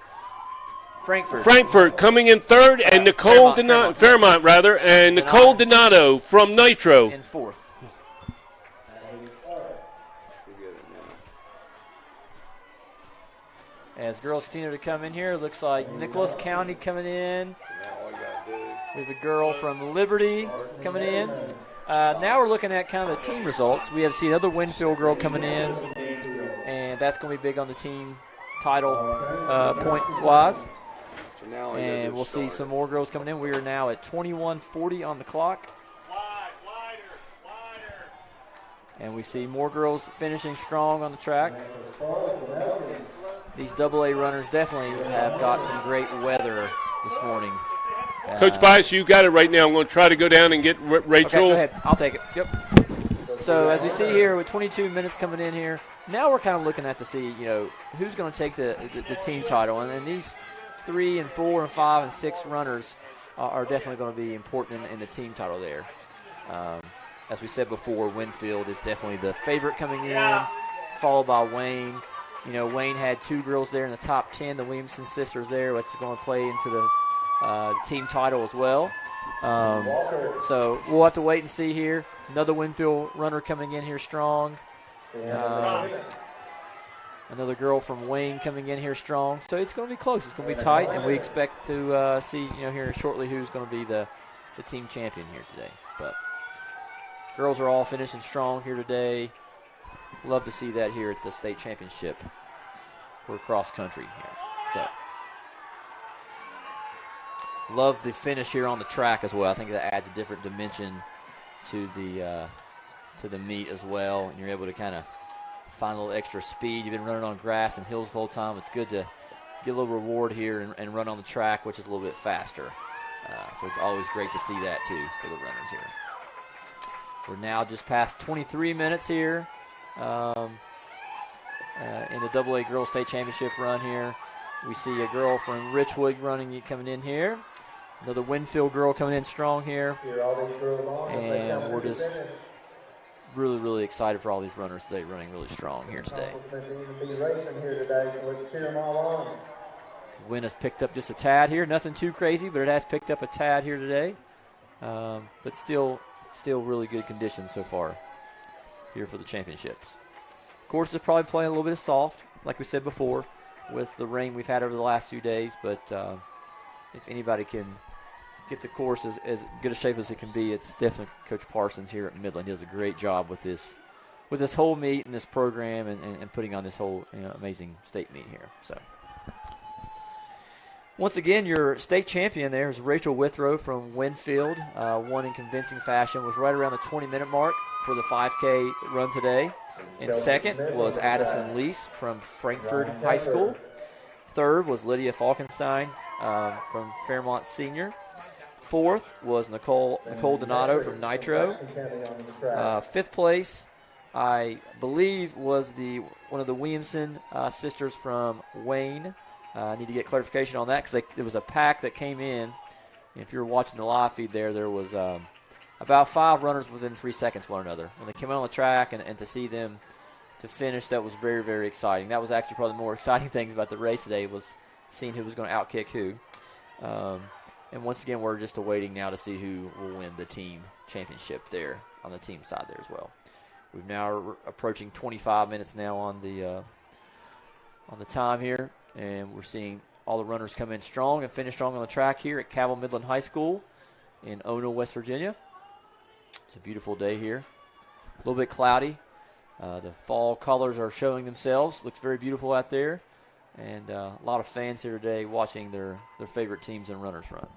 Frankfurt coming in third, and Nicole Fairmont, and Nicole Donato from Nitro in fourth. As girls continue to come in here, looks like Nicholas County coming in. We have a girl from Liberty coming in. Now we're looking at kind of the team results. We have seen another Winfield girl coming in, and that's going to be big on the team title points-wise. And we'll see some more girls coming in. We are now at 21:40 on the clock. And we see more girls finishing strong on the track. These AA runners definitely have got some great weather this morning. Coach Bias, you got it right now. I'm going to try to go down and get Rachel. Okay, go ahead. I'll take it. Yep. So as we see here with 22 minutes coming in here, now we're kind of looking at to see, who's going to take the team title. And these 3 and 4 and 5 and 6 runners are definitely going to be important in the team title there. As we said before, Winfield is definitely the favorite coming in, followed by Wayne. Wayne had 2 girls there in the top 10, the Williamson sisters there, which is going to play into the team title as well. So we'll have to wait and see here. Another Winfield runner coming in here strong. Another girl from Wayne coming in here strong. So it's going to be close. It's going to be tight, and we expect to see here shortly who's going to be the team champion here today. But girls are all finishing strong here today. Love to see that here at the state championship for cross country here. So love the finish here on the track as well. I think that adds a different dimension to the meet as well, and you're able to kind of find a little extra speed. You've been running on grass and hills the whole time. It's good to get a little reward here and run on the track, which is a little bit faster. So it's always great to see that too for the runners here. We're now just past 23 minutes here in the AA Girls State Championship run here. We see a girl from Richwood coming in here. Another Winfield girl coming in strong here. And we're just really, really excited for all these runners today running really strong here today. Wind has picked up just a tad here. Nothing too crazy, but it has picked up a tad here today. But still really good conditions so far here for the championships. Course is probably playing a little bit of soft, like we said before, with the rain we've had over the last few days. But if anybody can get the course as good a shape as it can be, it's definitely Coach Parsons here at Midland. He does a great job with this whole meet and this program and putting on this whole amazing state meet here. So once again, your state champion there is Rachel Withrow from Winfield. Won in convincing fashion, was right around the 20-minute mark for the 5K run today. In second was Addison Lease from Frankfurt High School. Third was Lydia Falkenstein from Fairmont Senior. Fourth was Nicole Donato from Nitro. Fifth place, I believe, was one of the Williamson sisters from Wayne. I need to get clarification on that because there was a pack that came in. If you were watching the live feed there was about 5 runners within 3 seconds of one another. When they came out on the track and to see them to finish, that was very, very exciting. That was actually probably the more exciting things about the race today was seeing who was going to outkick who. And once again, we're just awaiting now to see who will win the team championship there on the team side there as well. We've now approaching 25 minutes now on the time here, and we're seeing all the runners come in strong and finish strong on the track here at Cabell Midland High School in Ono, West Virginia. It's a beautiful day here. A little bit cloudy. The fall colors are showing themselves. Looks very beautiful out there. And a lot of fans here today watching their favorite teams and runners run.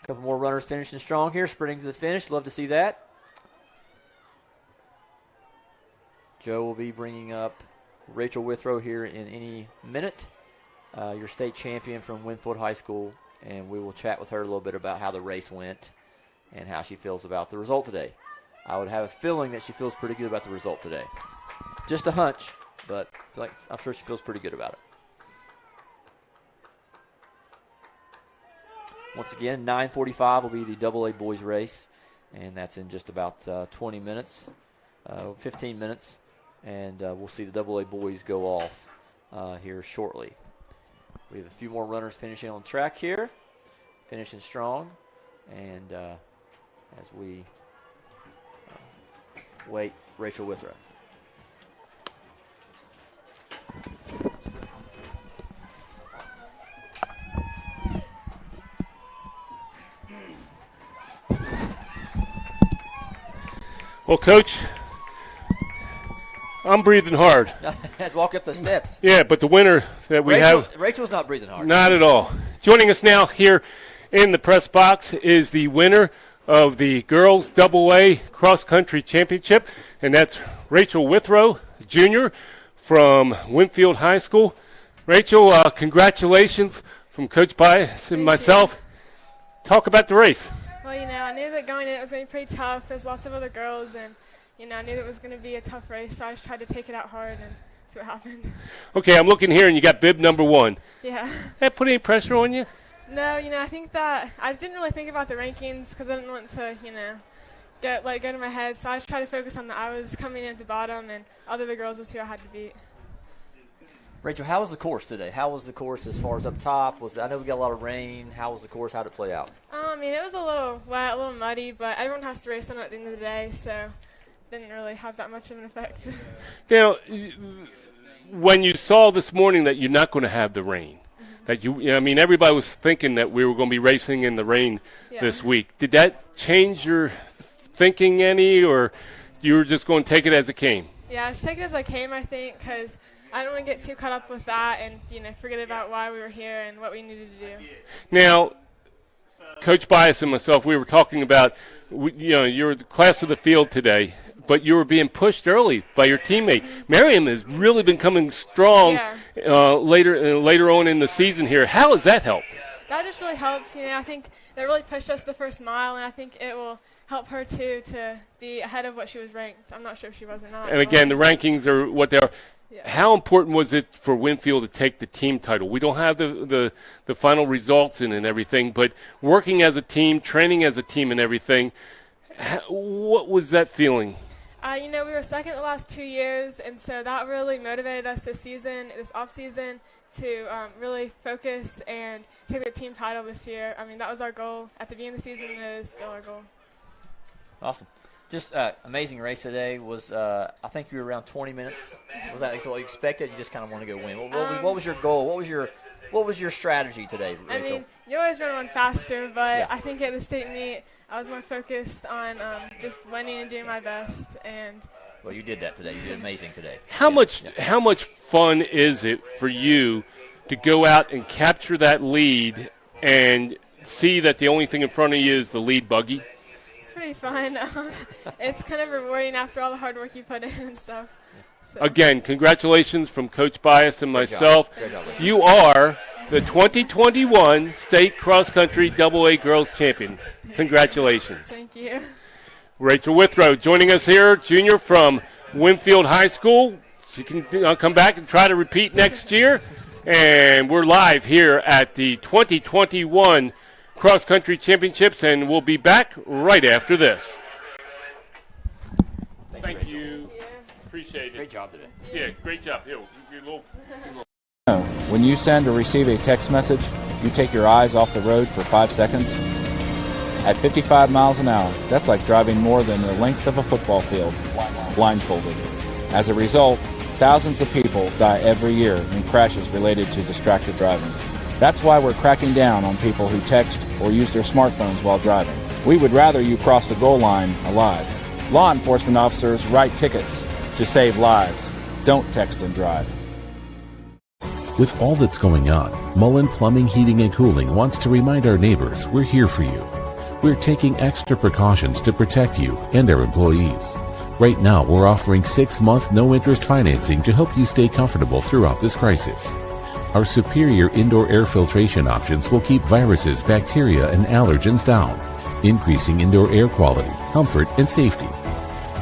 A couple more runners finishing strong here, sprinting to the finish. Love to see that. Joe will be bringing up Rachel Withrow here in any minute, your state champion from Winfield High School, and we will chat with her a little bit about how the race went and how she feels about the result today. I would have a feeling that she feels pretty good about the result today. Just a hunch, but I'm sure she feels pretty good about it. Once again, 9:45 will be the AA boys race, and that's in just about 15 minutes. and we'll see the AA boys go off here shortly. We have a few more runners finishing on track here, finishing strong, and as we wait Rachel Withrow. Well, Coach, I'm breathing hard. Had to walk up the steps. Yeah, but the winner that we have. Rachel's not breathing hard. Not at all. Joining us now here in the press box is the winner of the Girls AA Cross Country Championship, and that's Rachel Withrow, Jr. from Winfield High School. Rachel, congratulations from Coach Bias and myself. Talk about the race. Well, I knew that going in it was going to be pretty tough. There's lots of other girls, and, I knew that it was going to be a tough race, so I just tried to take it out hard and see what happened. Okay, I'm looking here, and you got bib number 1. Yeah. That put any pressure on you? No, I think that I didn't really think about the rankings because I didn't want to, let it go to my head. So I just tried to focus on that I was coming in at the bottom, and other the girls was who I had to beat. Rachel, how was the course today? How was the course as far as up top? I know we got a lot of rain. How was the course? How did it play out? It was a little wet, a little muddy, but everyone has to race on it at the end of the day, so it didn't really have that much of an effect. Now, when you saw this morning that you're not going to have the rain, that everybody was thinking that we were going to be racing in the rain this week. Did that change your thinking any, or you were just going to take it as it came? Yeah, I just take it as I came, I think, because I don't want to get too caught up with that and, forget about why we were here and what we needed to do. Now, Coach Bias and myself, we were talking about, you're the class of the field today, but you were being pushed early by your teammate. Miriam has really been coming strong later on in the season here. How has that helped? That just really helps. I think they really pushed us the first mile, and I think it will help her, too, to be ahead of what she was ranked. I'm not sure if she was or not. And, again, the rankings are what they are. Yeah. How important was it for Winfield to take the team title? We don't have the final results in and everything, but working as a team, training as a team and everything, what was that feeling? We were second the last 2 years, and so that really motivated us this off season, to really focus and take the team title this year. That was our goal at the beginning of the season, and it is still our goal. Awesome. Just amazing race today. I think you were around 20 minutes. Was that what you expected? You just kind of want to go win. What was your goal? What was your strategy today, Rachel? You always run one faster, but I think at the state meet, I was more focused on just winning and doing my best. Well, you did that today. You did amazing today. How much fun is it for you to go out and capture that lead and see that the only thing in front of you is the lead buggy? It's pretty fun. It's kind of rewarding after all the hard work you put in and stuff. So. Again, congratulations from Coach Bias and myself. Great job. You are the 2021 State Cross Country AA Girls Champion. Congratulations. Thank you. Rachel Withrow joining us here, junior from Winfield High School. She can come back and try to repeat next year. And we're live here at the 2021 Cross Country Championships, and we'll be back right after this. Thank you. Appreciate it. Great job today. Yeah, great job. Here, your little. When you send or receive a text message, you take your eyes off the road for 5 seconds. At 55 miles an hour, that's like driving more than the length of a football field, blindfolded. As a result, thousands of people die every year in crashes related to distracted driving. That's why we're cracking down on people who text or use their smartphones while driving. We would rather you cross the goal line alive. Law enforcement officers write tickets to save lives. Don't text and drive. With all that's going on, Mullen Plumbing, Heating, and Cooling wants to remind our neighbors we're here for you. We're taking extra precautions to protect you and our employees. Right now, we're offering 6-month no-interest financing to help you stay comfortable throughout this crisis. Our superior indoor air filtration options will keep viruses, bacteria, and allergens down, increasing indoor air quality, comfort, and safety.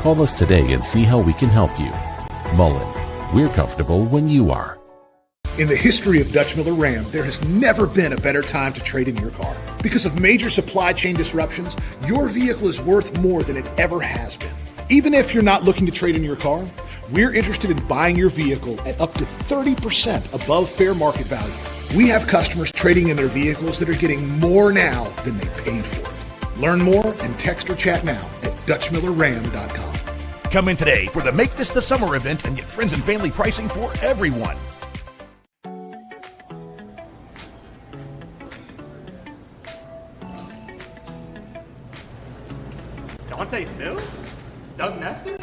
Call us today and see how we can help you. Mullen, we're comfortable when you are. In the history of Dutch Miller Ram, there has never been a better time to trade in your car. Because of major supply chain disruptions, your vehicle is worth more than it ever has been. Even if you're not looking to trade in your car, We're interested in buying your vehicle at up to 30% above fair market value. We have customers trading in their vehicles that are getting more now than they paid for it. Learn more and text or chat now at DutchMillerRam.com. Come in today for the Make This the Summer event and get friends and family pricing for everyone. Dante Stills? Doug Nestor?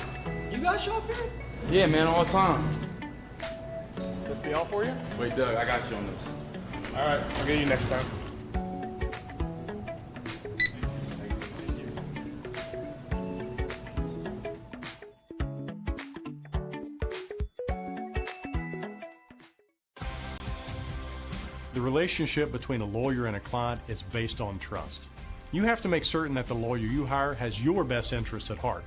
You guys show up here? Yeah, man, all the time. This be all for you? Wait, Doug, I got you on this. All right, I'll get you next time. The relationship between a lawyer and a client is based on trust. You have to make certain that the lawyer you hire has your best interest at heart.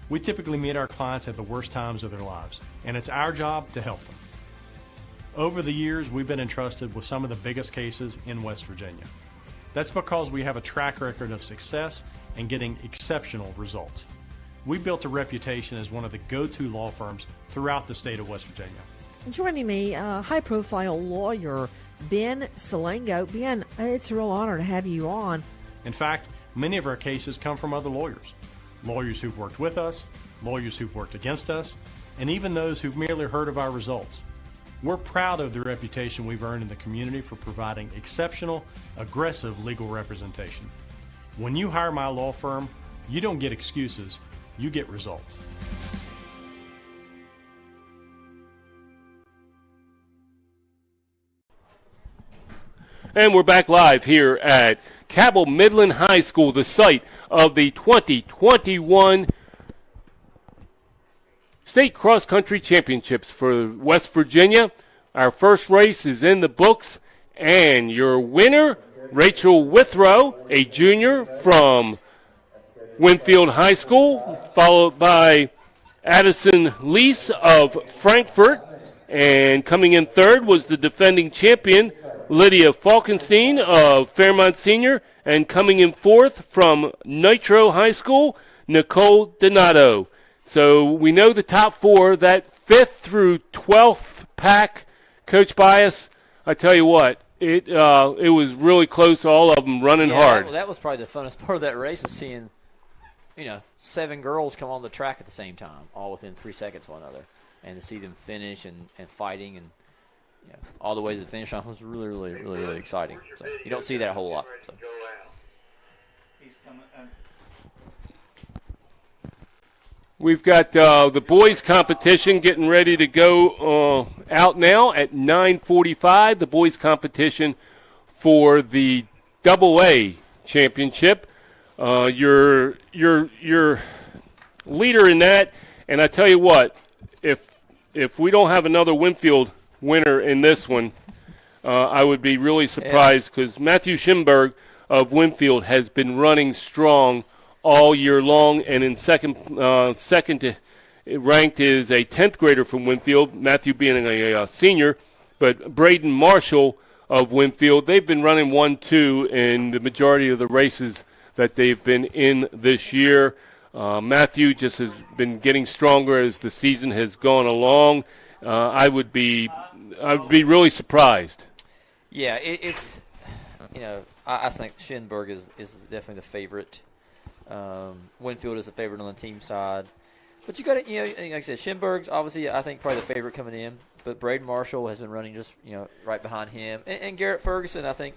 We typically meet our clients at the worst times of their lives, and it's our job to help them. Over the years, we've been entrusted with some of the biggest cases in West Virginia. That's because we have a track record of success and getting exceptional results. We built a reputation as one of the go-to law firms throughout the state of West Virginia. Joining me, high-profile lawyer Ben Salango. Ben, it's a real honor to have you on. In fact, many of our cases come from other lawyers. Lawyers who've worked with us, lawyers who've worked against us, and even those who've merely heard of our results. We're proud of the reputation we've earned in the community for providing exceptional, aggressive legal representation. When you hire my law firm, you don't get excuses, you get results. And we're back live here at Cabell Midland High School, the site of the 2021 State Cross Country Championships for West Virginia. Our first race is in the books, and your winner, Rachel Withrow, a junior from Winfield High School, followed by Addison Lease of Frankfort, and coming in third was the defending champion, Lydia Falkenstein of Fairmont Senior, and coming in fourth from Nitro High School, Nicole Donato. So we know the top four, that 5th through 12th pack. Coach Bias, I tell you what, it was really close, all of them running hard. That was probably the funnest part of that race, was seeing, 7 girls come on the track at the same time, all within 3 seconds of one another, and to see them finish and fighting and all the way to the finish line was really, really, really, really exciting. So you don't see that a whole lot. So. He's coming. We've got the boys' competition getting ready to go out now at 9:45. The boys' competition for the AA championship. Your leader in that, and I tell you what, if we don't have another Winfield winner in this one, I would be really surprised, because Matthew Schimberg of Winfield has been running strong all year long, and in second ranked is a 10th grader from Winfield, Matthew being a senior, but Braden Marshall of Winfield, they've been running 1-2 in the majority of the races that they've been in this year. Matthew just has been getting stronger as the season has gone along. I would be really surprised. Yeah, it's I think Schinberg is definitely the favorite. Winfield is the favorite on the team side, but you got to like I said, Schinberg's obviously I think probably the favorite coming in, but Braden Marshall has been running just right behind him, and Garrett Ferguson, I think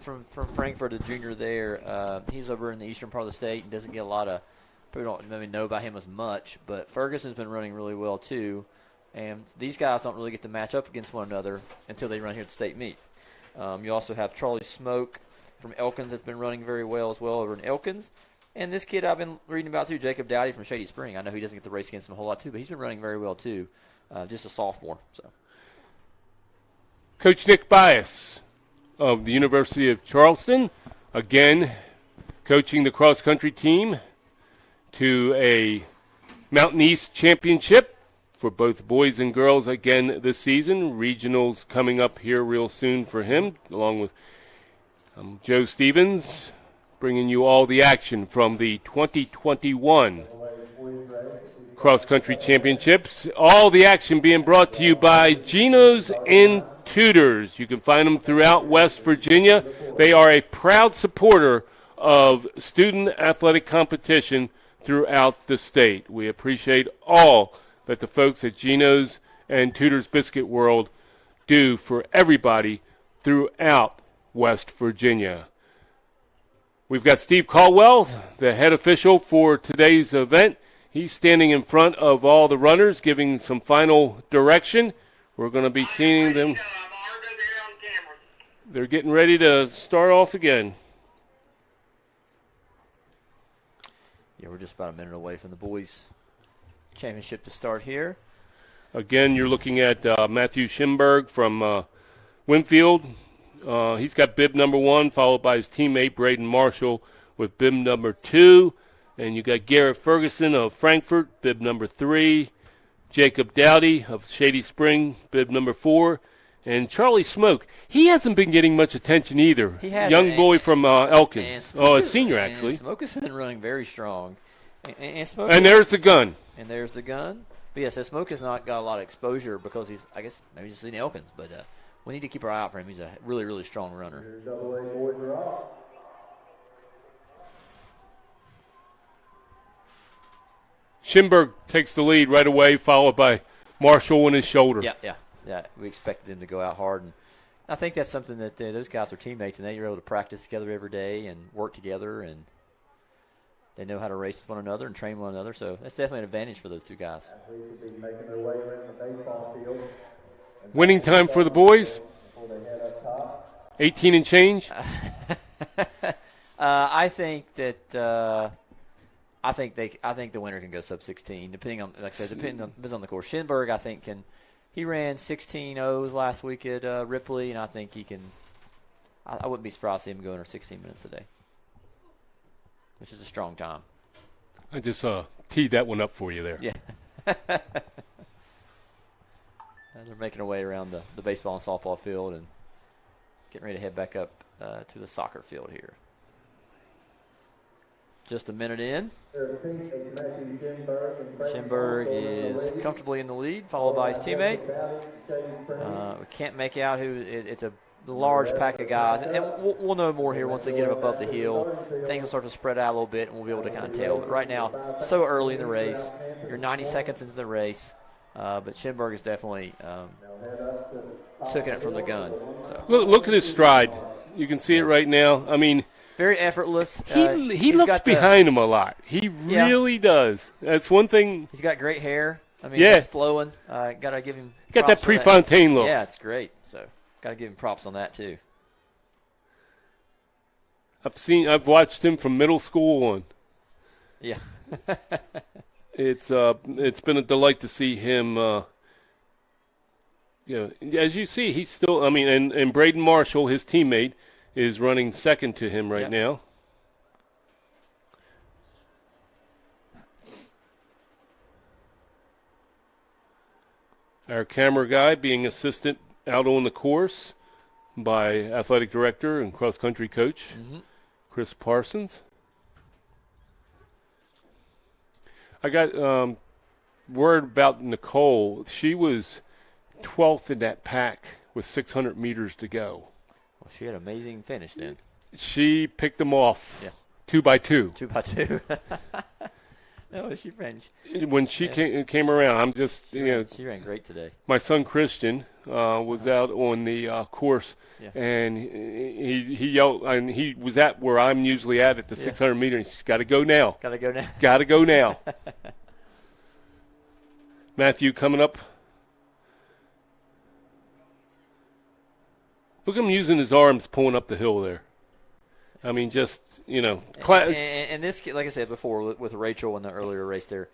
from Frankfurt, a junior there, he's over in the eastern part of the state and doesn't get a lot of people don't maybe know about him as much, but Ferguson's been running really well too. And these guys don't really get to match up against one another until they run here at the state meet. You also have Charlie Smoke from Elkins that's been running very well as well over in Elkins. And this kid I've been reading about too, Jacob Dowdy from Shady Spring. I know he doesn't get to race against him a whole lot too, but he's been running very well too, just a sophomore. So, Coach Nick Bias of the University of Charleston, again coaching the cross-country team to a Mountain East championship for both boys and girls again this season. Regionals coming up here real soon for him, along with Joe Stevens, bringing you all the action from the 2021 cross-country championships. All the action being brought to you by GINO'S and TUDOR'S. You can find them throughout West Virginia. They are a proud supporter of student athletic competition throughout the state. We appreciate all that the folks at GINO'S and TUDOR'S Biscuit World do for everybody throughout West Virginia. We've got Steve Caldwell, the head official for today's event. He's standing in front of all the runners, giving some final direction. We're going to be seeing them. They're getting ready to start off again. Yeah, we're just about a minute away from the boys' championship to start here. Again, you're looking at Matthew Schimberg from Winfield. He's got bib number 1, followed by his teammate Braden Marshall with bib number 2. And you got Garrett Ferguson of Frankfort, bib number 3. Jacob Dowdy of Shady Spring, bib number 4. And Charlie Smoke. He hasn't been getting much attention either. He has. Young boy from Elkins. A senior, actually. Smoke has been running very strong. And there's the gun. And there's the gun. But yes, Smoke has not got a lot of exposure because he's, I guess, maybe just in Elkins. But we need to keep our eye out for him. He's a really, really strong runner. Schimberg takes the lead right away, followed by Marshall on his shoulder. Yeah. We expected him to go out hard. And I think that's something that those guys are teammates, and they're able to practice together every day and work together, and they know how to race with one another and train one another. So that's definitely an advantage for those two guys. Winning time for the boys? 18 and change? I think that I think the winner can go sub 16, depending on, like I said, depends on the course. Schimberg, I think, he ran 16.0s last week at Ripley, and I think he can. I wouldn't be surprised to see him go under 16 minutes today, which is a strong time. I just teed that one up for you there. Yeah. They're making their way around the baseball and softball field and getting ready to head back up to the soccer field here. Just a minute in. Schimberg is comfortably in the lead, followed by his teammate. We can't make out who. It's a large pack of guys, and we'll know more here once they get above the hill. Things will start to spread out a little bit, and we'll be able to kind of tell. But right now, so early in the race, you're 90 seconds into the race, but Schimberg is definitely took it from the gun. So. Look at his stride. You can see it right now. I mean, very effortless. He looks behind him a lot. He really does. That's one thing. He's got great hair. I mean, it's flowing. Got to give him. Got that Prefontaine look. Yeah, it's great. So, got to give him props on that too. I've watched him from middle school on. Yeah. It's been a delight to see him. As you see, he's still. I mean, and Braden Marshall, his teammate, is running second to him right now. Our camera guy being assisted out on the course by athletic director and cross-country coach Chris Parsons. I got word about Nicole. She was 12th in that pack with 600 meters to go. Well, she had an amazing finish then. She picked them off 2 by 2. 2 by 2. No, she ran. When she came around, I'm just, She ran great today. My son Christian was out on the course, and he yelled, and he was at where I'm usually at the 600 meter. He's got to go now. Got to go now. Got to go now. Matthew coming up. Look at him using his arms pulling up the hill there. I mean, just, and this, like I said before, with Rachel in the earlier race there,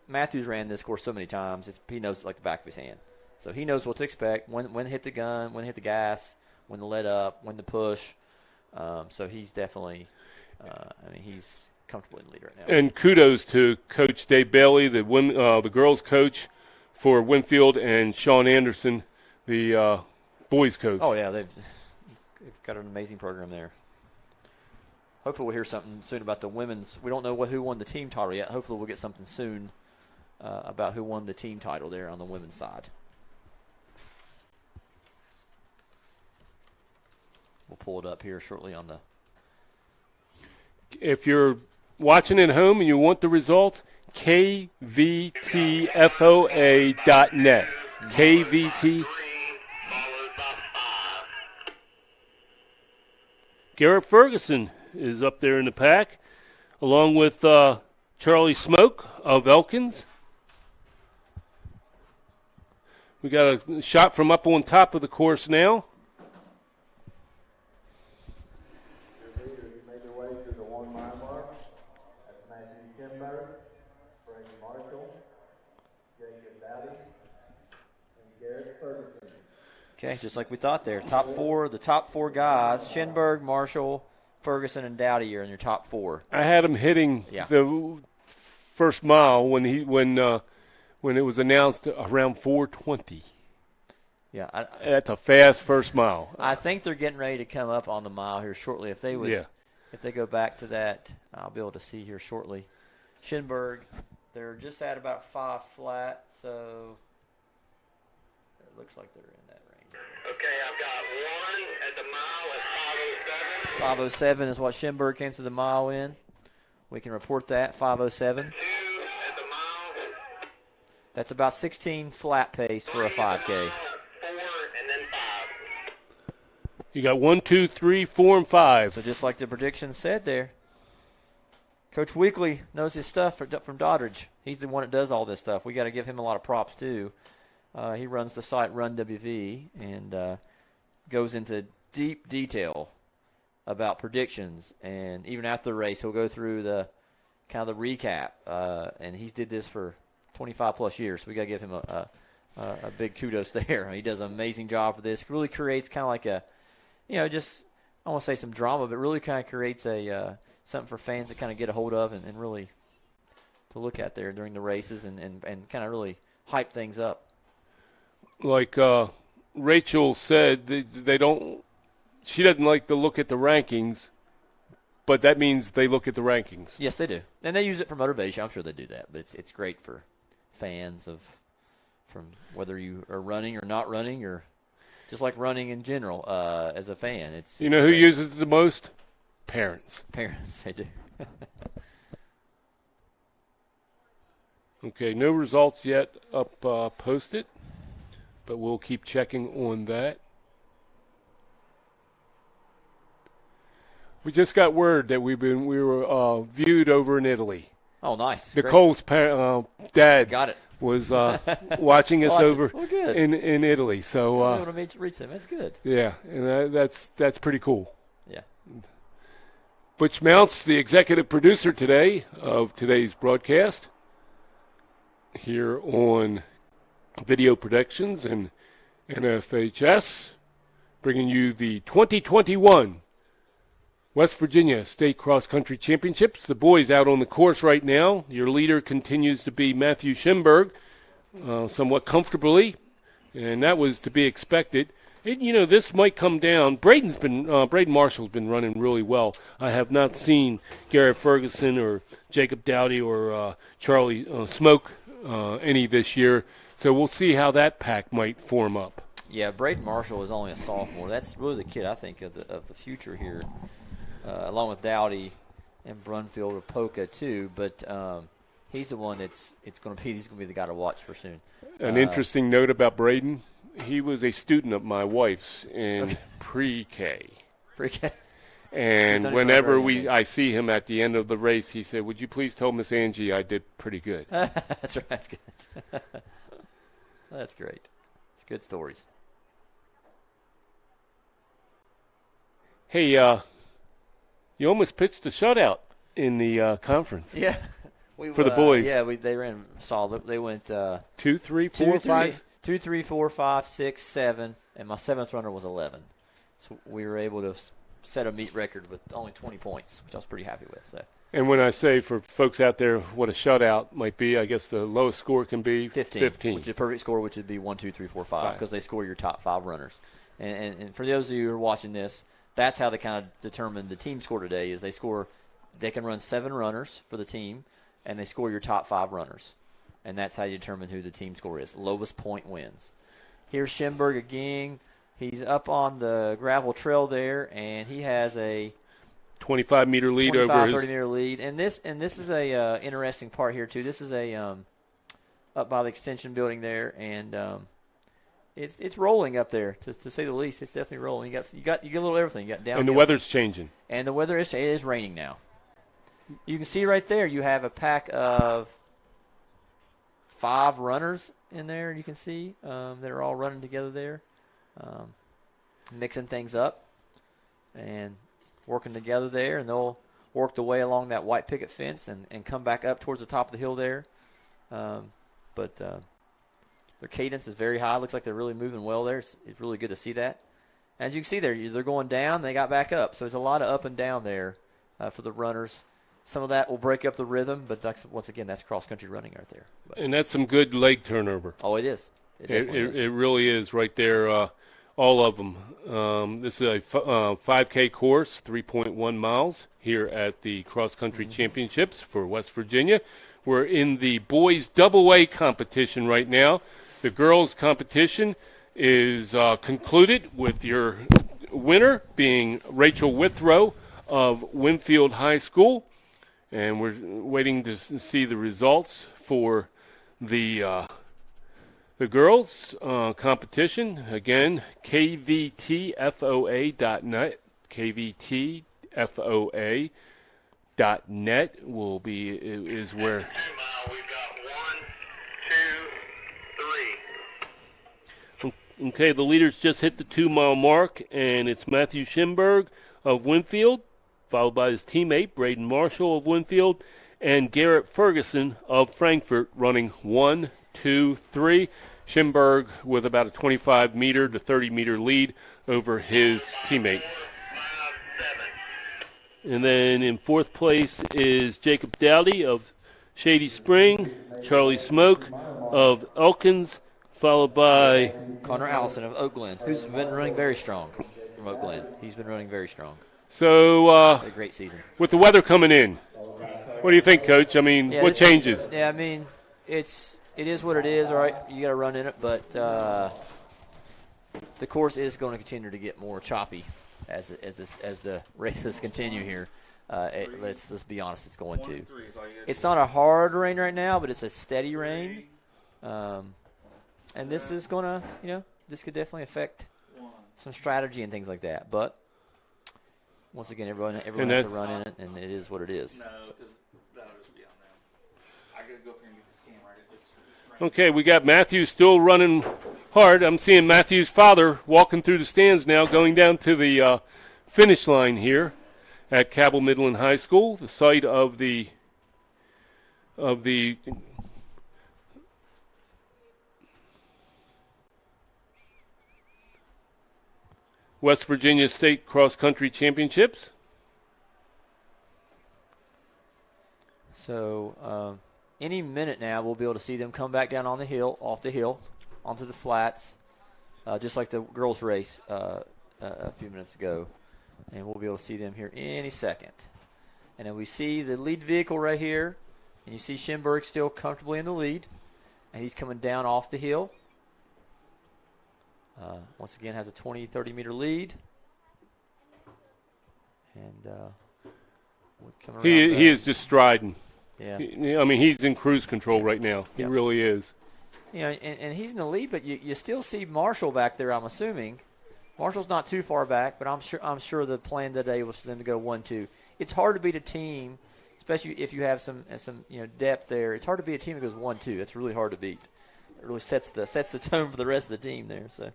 Matthews ran this course so many times, he knows it like the back of his hand. So he knows what to expect, when to hit the gun, when to hit the gas, when to let up, when to push. So he's definitely, he's comfortable in the lead right now. And kudos to Coach Dave Bailey, the girls' coach for Winfield, and Sean Anderson, the boys' coach. Oh, yeah, they've got an amazing program there. Hopefully we'll hear something soon about the women's. We don't know who won the team title yet. Hopefully we'll get something soon about who won the team title there on the women's side. We'll pull it up here shortly on the. If you're watching at home and you want the results, kvtfoa.net. KVT. Garrett Ferguson is up there in the pack, along with Charlie Smoke of Elkins. We got a shot from up on top of the course now. Your leaders made their way through the 1 mile mark. That's Matthew Kimber, Brady Marshall, Jacob Dowdy, and Garrett Ferguson. Okay, just like we thought there. The top four guys, Shinberg, Marshall, Ferguson, and Dowdy are in your top 4. I had him hitting the first mile when it was announced around 4:20. Yeah, that's a fast first mile. I think they're getting ready to come up on the mile here shortly. If they would, if they go back to that, I'll be able to see here shortly. Shinberg, they're just at about 5 flat, so it looks like they're in that range. Okay, I've got 1 at the mile at 5:07. 5:07 is what Shinberg came to the mile in. We can report that, 5:07. 2 at the mile. That's about 16 flat pace for a 5K. 4 and then 5. You got 1, 2, 3, 4, and 5. So just like the prediction said there, Coach Weekly knows his stuff from Doddridge. He's the one that does all this stuff. We got to give him a lot of props too. He runs the site Run WV and goes into deep detail about predictions. And even after the race, he'll go through the kind of the recap. And he's did this for 25 plus years. So we got to give him a big kudos there. He does an amazing job for this. Really creates kind of like a, just I want to say some drama, but really kind of creates a something for fans to kind of get a hold of and really to look at there during the races and kind of really hype things up. Like Rachel said, she doesn't like to look at the rankings, but that means they look at the rankings. Yes, they do. And they use it for motivation. I'm sure they do that. But it's great for fans from whether you are running or not running or just like running in general as a fan. It's who great. uses it the most? Parents. Parents, they do. Okay, no results yet up posted, but we'll keep checking on that. We just got word that we were viewed over in Italy. Oh, nice. Nicole's dad got it. Was watching us over good. in Italy. So able to reach them. That's good. Yeah, and that's pretty cool. Yeah. Butch Mounts, the executive producer today of today's broadcast, here on Video Productions and NFHS, bringing you the 2021 West Virginia State Cross Country Championships. The boys out on the course right now. Your leader continues to be Matthew Shinberg, somewhat comfortably, and that was to be expected. This might come down. Braden Marshall's been running really well. I have not seen Garrett Ferguson or Jacob Dowdy or Charlie Smoke any this year, so we'll see how that pack might form up. Yeah, Braden Marshall is only a sophomore. That's really the kid I think of the future here. Along with Dowdy and Brunfield or Polka too, but he's the one he's going to be the guy to watch for soon. An interesting note about Braden: he was a student of my wife's in pre-K. Pre-K. And whenever I see him at the end of the race, he said, "Would you please tell Miss Angie I did pretty good?" That's right. That's good. That's great. It's good stories. Hey, you almost pitched a shutout in the conference. Yeah. For the boys. Yeah, they ran solid. They went 2, 3, 4, 5. 2, 3, 4, 5, 6, 7, and my 7th runner was 11. So we were able to set a meet record with only 20 points, which I was pretty happy with. So. And when I say for folks out there what a shutout might be, I guess the lowest score can be 15. Which is a perfect score, which would be 1, 2, 3, 4, 5, because they score your top 5 runners. And for those of you who are watching this, that's how they kind of determine the team score today. Is they can run 7 runners for the team, and they score your top 5 runners. and that's how you determine who the team score is. Lowest point wins. Here's Schimberg again. He's up on the gravel trail there, and he has a 25-meter lead over his 30-meter lead. And this is a interesting part here too. This is a up by the extension building there, and it's rolling up there to say the least. It's definitely rolling. You get a little everything. You got downhill. And the weather's changing. And the weather is raining now. You can see right there. You have a pack of 5 runners in there. You can see that are all running together there, mixing things up and working together there. And they'll work the way along that white picket fence and come back up towards the top of the hill there. But their cadence is very high. Looks like they're really moving well there. It's really good to see that. As you can see there, they're going down. They got back up. So there's a lot of up and down there for the runners. Some of that will break up the rhythm, but once again, that's cross-country running right there. But. And that's some good leg turnover. Oh, it is. It really is right there, all of them. This is a 5K course, 3.1 miles here at the cross-country championships for West Virginia. We're in the boys AA competition right now. The girls competition is concluded with your winner being Rachel Withrow of Winfield High School. And we're waiting to see the results for the girls competition. Again, kvtfoa.net, kvtfoa.net is where. Okay, the leaders just hit the 2-mile mark, and it's Matthew Schimberg of Winfield, followed by his teammate, Braden Marshall of Winfield, and Garrett Ferguson of Frankfort running 1, 2, 3. Schimberg with about a 25-meter to 30-meter lead over his teammate. And then in 4th place is Jacob Dowdy of Shady Spring, Charlie Smoke of Elkins, followed by Connor Allison of Oak Glen, who's been running very strong from Oak Glen. He's been running very strong. So, a great season. With the weather coming in, what do you think, Coach? I mean, what changes? Yeah, I mean, it is what it is. All right, you got to run in it, but the course is going to continue to get more choppy as the races continue here. Let's be honest, it's going to. It's not a hard rain right now, but it's a steady rain, and this is going to, this could definitely affect some strategy and things like that, but. Once again, everyone has to run in it, and it is what it is. No, because that'll just be on them. I got to go up here and get this camera. Okay, we got Matthew still running hard. I'm seeing Matthew's father walking through the stands now, going down to the finish line here at Cabell Midland High School, the site of the West Virginia State Cross Country Championships. So any minute now we'll be able to see them come back down on the hill, off the hill, onto the flats, just like the girls' race a few minutes ago. And we'll be able to see them here any second. And then we see the lead vehicle right here, and you see Schimberg still comfortably in the lead, and he's coming down off the hill. Once again, has a 20, 30-meter lead. And he is just striding. Yeah. I mean, he's in cruise control right now. He really is. And he's in the lead, but you still see Marshall back there, I'm assuming. Marshall's not too far back, but I'm sure the plan today was for them to go 1-2. It's hard to beat a team, especially if you have some depth there. It's hard to beat a team that goes 1-2. It's really hard to beat. It really sets the tone for the rest of the team there. So.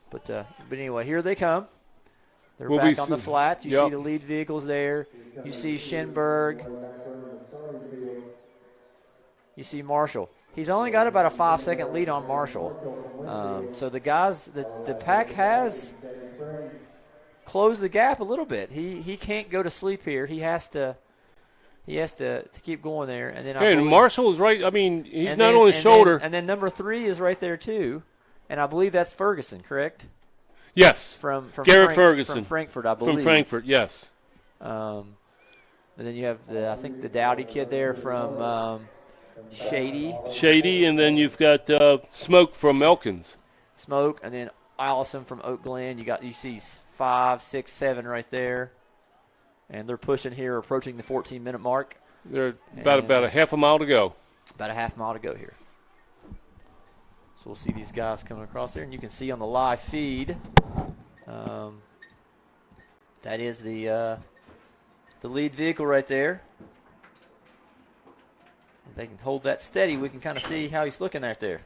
But anyway, here they come. They're back on the flats. You see the lead vehicles there. You see Schimberg. You see Marshall. He's only got about a 5-second lead on Marshall. So the guys, the pack has closed the gap a little bit. He can't go to sleep here. He has to keep going there. And then and Marshall is right. I mean, he's not on his shoulder. And then number 3 is right there too. And I believe that's Ferguson, correct? Yes. From Garrett Ferguson. From Frankfort, I believe. From Frankfort, yes. And then you have I think the Dowdy kid there from Shady. Shady, and then you've got Smoke from Elkins. Smoke, and then Allison from Oak Glen. You see 5, 6, 7 right there. And they're pushing here, approaching the 14-minute mark. They're about a half a mile to go. About a half mile to go here. So we'll see these guys coming across there, and you can see on the live feed, that is the lead vehicle right there. If they can hold that steady, we can kind of see how he's looking out there.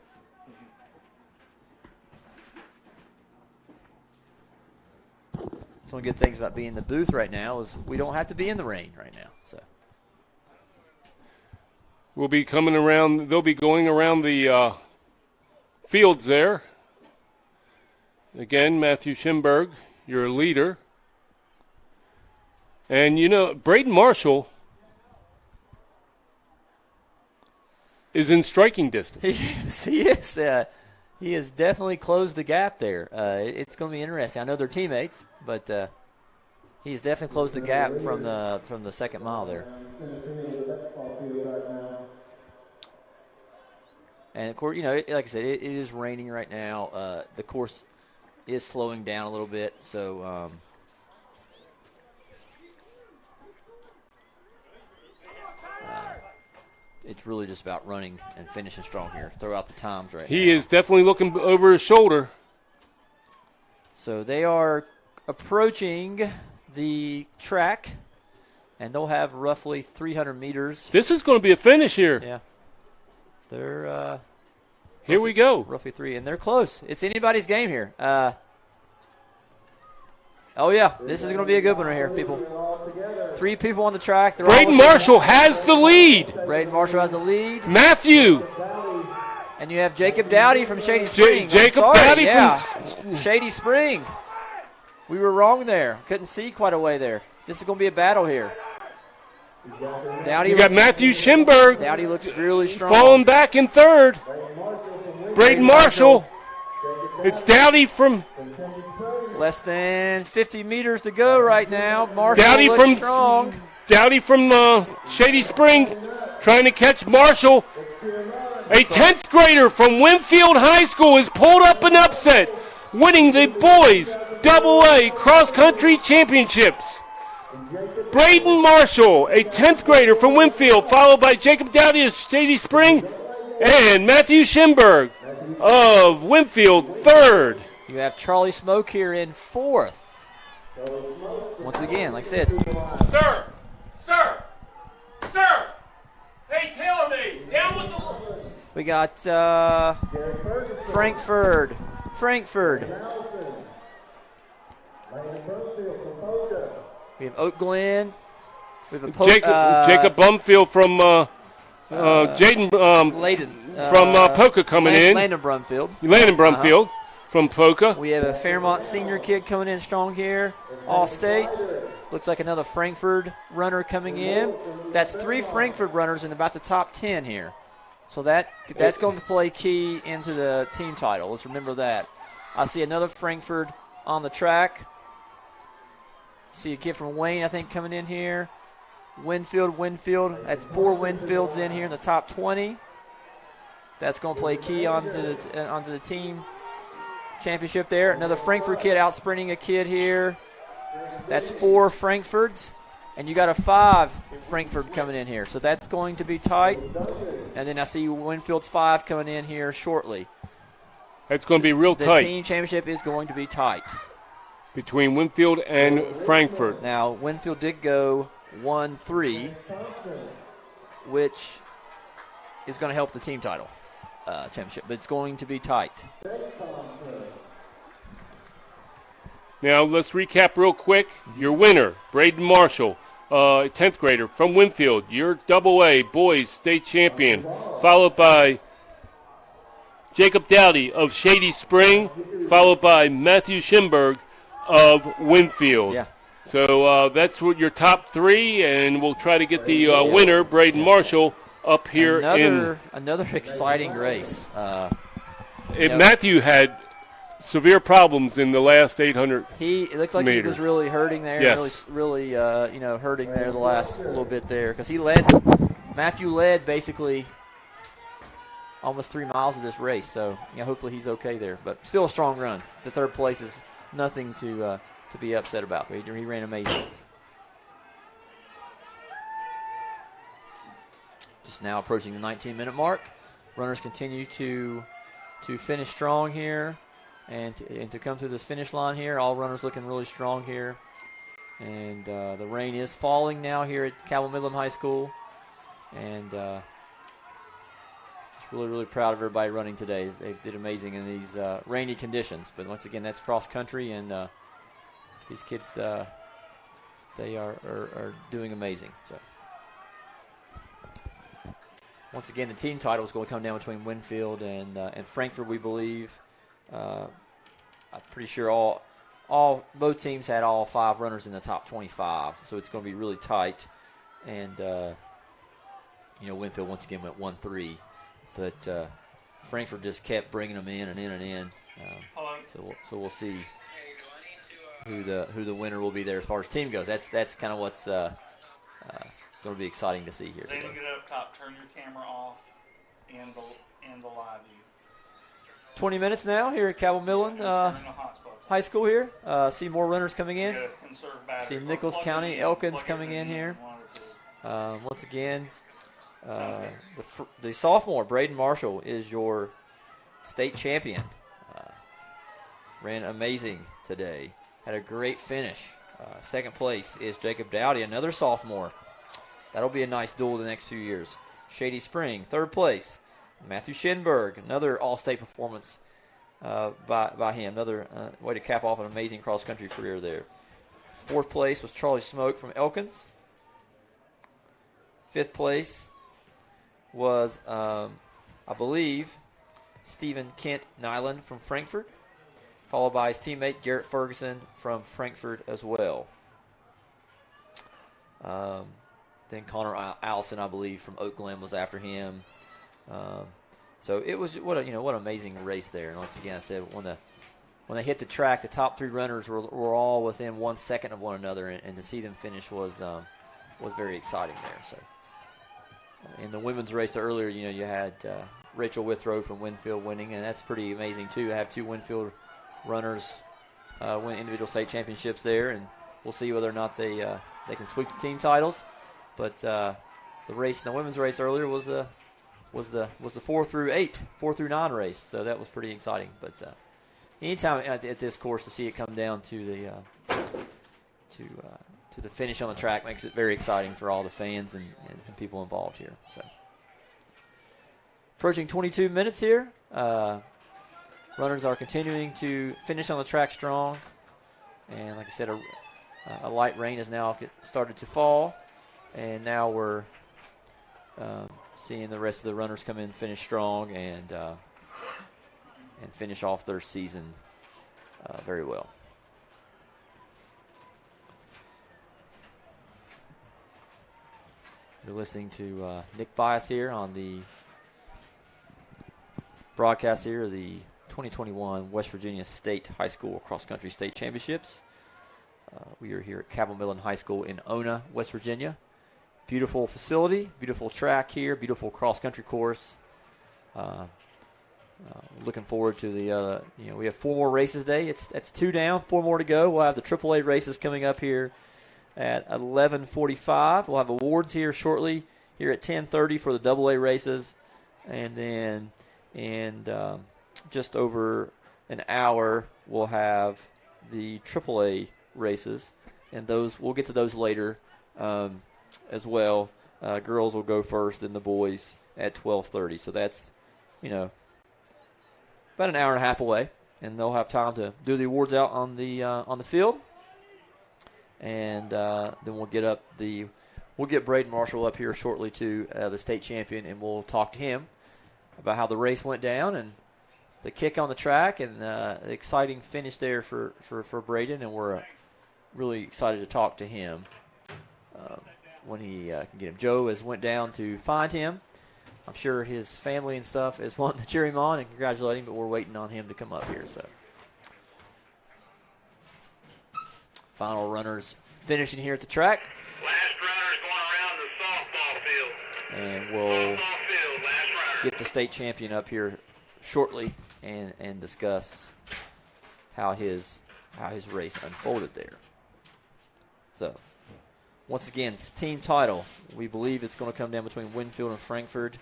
That's one of the good things about being in the booth right now is we don't have to be in the rain right now. So we'll be coming around. They'll be going around the fields there. Again, Matthew Schimberg, your leader. And, Braden Marshall is in striking distance. He is. He has definitely closed the gap there. It's going to be interesting. I know they're teammates, but he's definitely closed the gap from the second mile there. And, of course, like I said, it is raining right now. The course is slowing down a little bit, so it's really just about running and finishing strong here. Throw out the times right now. He is definitely looking over his shoulder. So they are approaching the track, and they'll have roughly 300 meters. This is going to be a finish here. Yeah. They're here we go. Roughly 3, and they're close. It's anybody's game here. Oh, yeah, this is going to be a good one right here, people. 3 people on the track. Braden Marshall has the lead. Braden Marshall has the lead. Matthew. And you have Jacob Dowdy from Shady Spring. Jacob Dowdy from Shady Spring. We were wrong there. Couldn't see quite a way there. This is going to be a battle here. You got Matthew Schimberg. Dowdy looks really strong. Falling back in third. Braden Marshall. It's Dowdy from... Less than 50 meters to go right now. Marshall Dowdy looks strong. Dowdy from Shady Spring trying to catch Marshall. A 10th grader from Winfield High School is pulled up an upset, winning the boys AA cross-country championships. Braden Marshall, a 10th grader from Winfield, followed by Jacob Dowdy of Shady Spring, and Matthew Schimberg of Winfield, third. You have Charlie Smoke here in 4th. Once again, like I said. Sir! Hey, Taylor me! Down with the... We got Frankfurt. We have Oak Glen. We have Jacob Bumfield from Jaden from Polka coming in. Landon Brumfield. From Polka. We have a Fairmont senior kid coming in strong here. All-State. Looks like another Frankfurt runner coming in. That's 3 Frankfurt runners in about the top 10 here. So that's going to play key into the team title. Let's remember that. I see another Frankfurt on the track. See a kid from Wayne, I think, coming in here. Winfield. That's 4 Winfields in here in the top 20. That's going to play key onto the team championship there. Another Frankfurt kid out sprinting a kid here. That's 4 Frankfurts. And you got a 5 Frankfurt coming in here. So that's going to be tight. And then I see Winfield's 5 coming in here shortly. That's going to be real tight. The team championship is going to be tight. Between Winfield and Frankfurt. Now, Winfield did go 1-3, which is going to help the team title championship. But it's going to be tight. Now, let's recap real quick. Your winner, Braden Marshall, 10th grader from Winfield. Your AA boys state champion, followed by Jacob Dowdy of Shady Spring, followed by Matthew Schimberg of Winfield. Yeah. So that's what your top 3, and we'll try to get the winner, Braden Marshall, up here another exciting race. Matthew had severe problems in the last 800 It looked like meters. he was really hurting there. Yes. Really, hurting there the last little bit there because Matthew led basically almost 3 miles of this race. So, hopefully he's okay there. But still a strong run. The third place is nothing to be upset about. He ran amazing. Just now approaching the 19-minute mark. Runners continue to finish strong here and to come through this finish line here. All runners looking really strong here. And the rain is falling now here at Cabell Midland High School. And just really, really proud of everybody running today. They did amazing in these rainy conditions. But once again, that's cross country, and these kids, they are doing amazing. So. Once again, the team title is going to come down between Winfield and Frankfort, we believe. I'm pretty sure both teams had all 5 runners in the top 25, so it's going to be really tight. And Winfield once again went 1-3, but Frankfort just kept bringing them in and in and in. So we'll see who the winner will be there as far as team goes. That's kind of what's going to be exciting to see here. Zane, get up top. Turn your camera off and the live view. 20 minutes now here at Cabell Midland High School here. See more runners coming in. See Nichols County, Elkins coming in here. Once again, the sophomore, Braden Marshall, is your state champion. Ran amazing today. Had a great finish. Second place is Jacob Dowdy, another sophomore. That'll be a nice duel the next few years. Shady Spring, third place. Matthew Schinberg, another all-state performance by him. Another way to cap off an amazing cross-country career there. Fourth place was Charlie Smoke from Elkins. Fifth place was, I believe, Stephen Kent Nyland from Frankfort, followed by his teammate Garrett Ferguson from Frankfort as well. Then Connor Allison, I believe, from Oak Glen was after him. So it was what an amazing race there. And once again, I said when they hit the track, the top 3 runners were all within 1 second of one another, and to see them finish was very exciting there. So in the women's race earlier, you had Rachel Withrow from Winfield winning, and that's pretty amazing too to have 2 Winfield runners win individual state championships there, and we'll see whether or not they can sweep the team titles. But the race, the women's race earlier was the 4 through 9 race, so that was pretty exciting. But anytime at this course to see it come down to the finish on the track makes it very exciting for all the fans and people involved here. So approaching 22 minutes here, runners are continuing to finish on the track strong, and like I said, a light rain has now started to fall. And now we're seeing the rest of the runners come in, finish strong, and finish off their season very well. You're listening to Nick Bias here on the broadcast here of the 2021 West Virginia State High School Cross Country State Championships. We are here at Cabell Midland High School in Ona, West Virginia. Beautiful facility, beautiful track here, beautiful cross-country course. Looking forward to the, we have 4 more races today. That's 2 down, 4 more to go. We'll have the AAA races coming up here at 11:45. We'll have awards here shortly here at 10:30 for the AA races. And then just over an hour, we'll have the AAA races. And we'll get to those later. As well. Girls will go first and the boys at 12:30. So that's, about an hour and a half away, and they'll have time to do the awards out on the field. And then we'll get Braden Marshall up here shortly to the state champion, and we'll talk to him about how the race went down and the kick on the track and the exciting finish there for Braden, and we're really excited to talk to him when he can get him. Joe has went down to find him. I'm sure his family and stuff is wanting to cheer him on and congratulate him, but we're waiting on him to come up here. So Final runners finishing here at the track. And we'll get the state champion up here shortly and discuss how his race unfolded there. So, once again, it's team title. We believe it's going to come down between Winfield and Frankfort.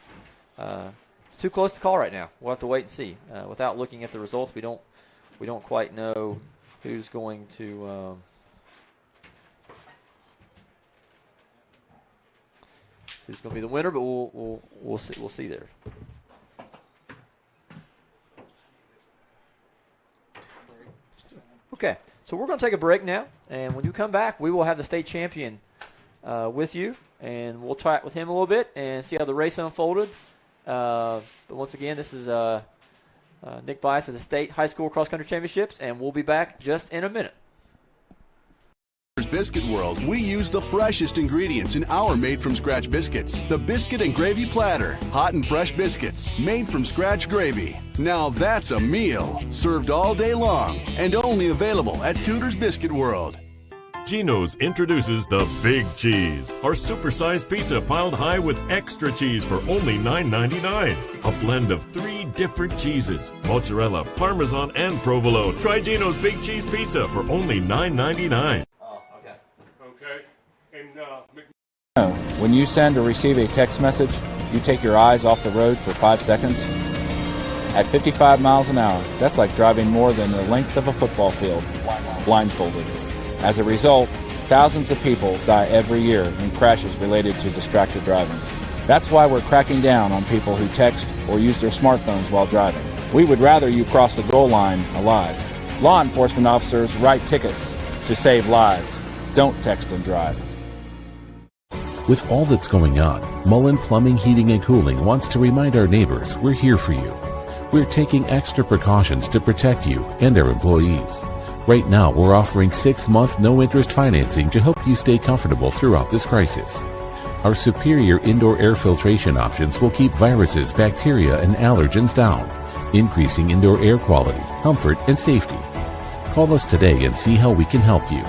It's too close to call right now. We'll have to wait and see. Without looking at the results, we don't quite know who's going to who's going to be the winner, but we'll see there. Okay, so we're going to take a break now, and when you come back, we will have the state champion with you, and we'll chat with him a little bit and see how the race unfolded. But once again, this is Nick Bias of the State High School Cross Country Championships, and we'll be back just in a minute. Biscuit World, we use the freshest ingredients in our made-from-scratch biscuits. The Biscuit and Gravy Platter. Hot and fresh biscuits, made from scratch gravy. Now that's a meal, served all day long, and only available at Tudor's Biscuit World. GINO'S introduces the Big Cheese, our supersized pizza piled high with extra cheese for only $9.99. A blend of 3 different cheeses, mozzarella, parmesan, and provolone. Try GINO'S Big Cheese Pizza for only $9.99. When you send or receive a text message, you take your eyes off the road for 5 seconds. At 55 miles an hour, that's like driving more than the length of a football field, blindfolded. As a result, thousands of people die every year in crashes related to distracted driving. That's why we're cracking down on people who text or use their smartphones while driving. We would rather you cross the goal line alive. Law enforcement officers write tickets to save lives. Don't text and drive. With all that's going on, Mullen Plumbing, Heating, and Cooling wants to remind our neighbors we're here for you. We're taking extra precautions to protect you and our employees. Right now, we're offering 6-month no-interest financing to help you stay comfortable throughout this crisis. Our superior indoor air filtration options will keep viruses, bacteria, and allergens down, increasing indoor air quality, comfort, and safety. Call us today and see how we can help you.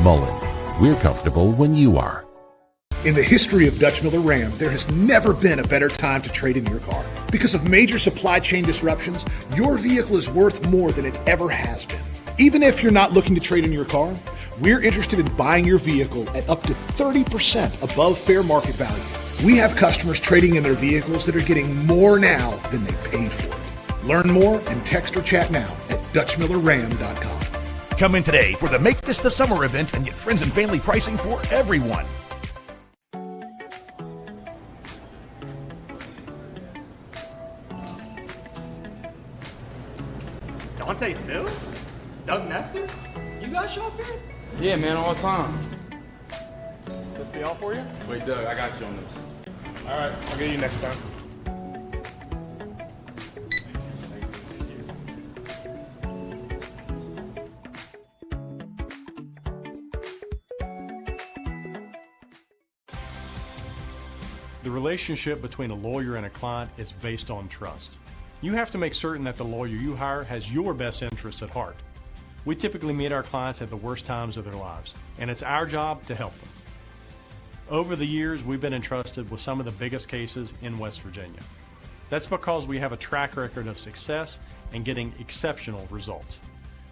Mullen, we're comfortable when you are. In the history of Dutch Miller Ram, there has never been a better time to trade in your car. Because of major supply chain disruptions, your vehicle is worth more than it ever has been. Even if you're not looking to trade in your car, we're interested in buying your vehicle at up to 30% above fair market value. We have customers trading in their vehicles that are getting more now than they paid for it. Learn more and text or chat now at DutchMillerRam.com. Come in today for the Make This the Summer event and get friends and family pricing for everyone. Dante Stills? Doug Nestor? You guys show up here? Yeah, man, all the time. This be all for you? Wait, Doug, I got you on this. All right, I'll get you next time. The relationship between a lawyer and a client is based on trust. You have to make certain that the lawyer you hire has your best interests at heart. We typically meet our clients at the worst times of their lives, and it's our job to help them. Over the years, we've been entrusted with some of the biggest cases in West Virginia. That's because we have a track record of success and getting exceptional results.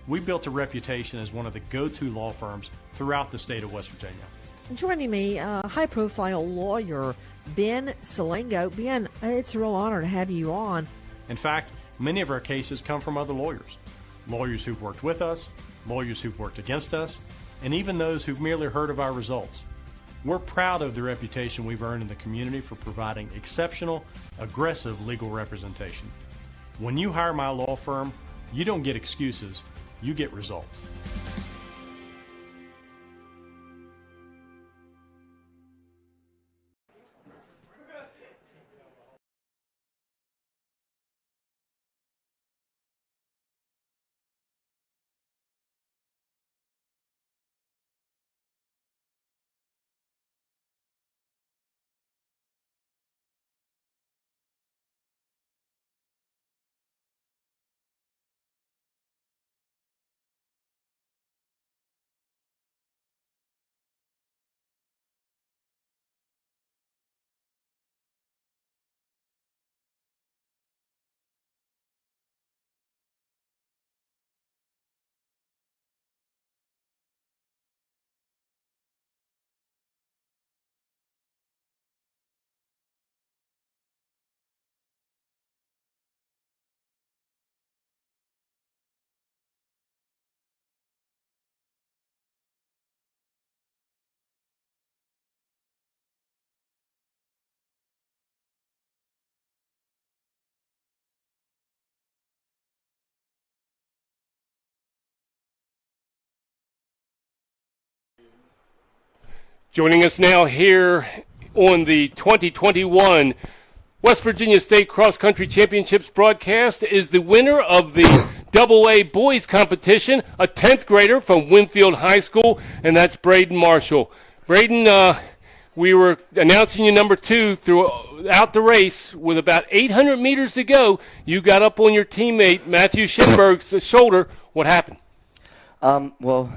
We built a reputation as one of the go-to law firms throughout the state of West Virginia. Joining me, high-profile lawyer Ben Salengo. Ben, it's a real honor to have you on. In fact, many of our cases come from other lawyers. Lawyers who've worked with us, lawyers who've worked against us, and even those who've merely heard of our results. We're proud of the reputation we've earned in the community for providing exceptional, aggressive legal representation. When you hire my law firm, you don't get excuses, you get results. Joining us now here on the 2021 West Virginia State Cross Country Championships broadcast is the winner of the AA boys competition, a 10th grader from Winfield High School, and that's Braden Marshall. Braden, we were announcing you number 2 throughout the race. With about 800 meters to go, you got up on your teammate Matthew Schinberg's shoulder. What happened? Well,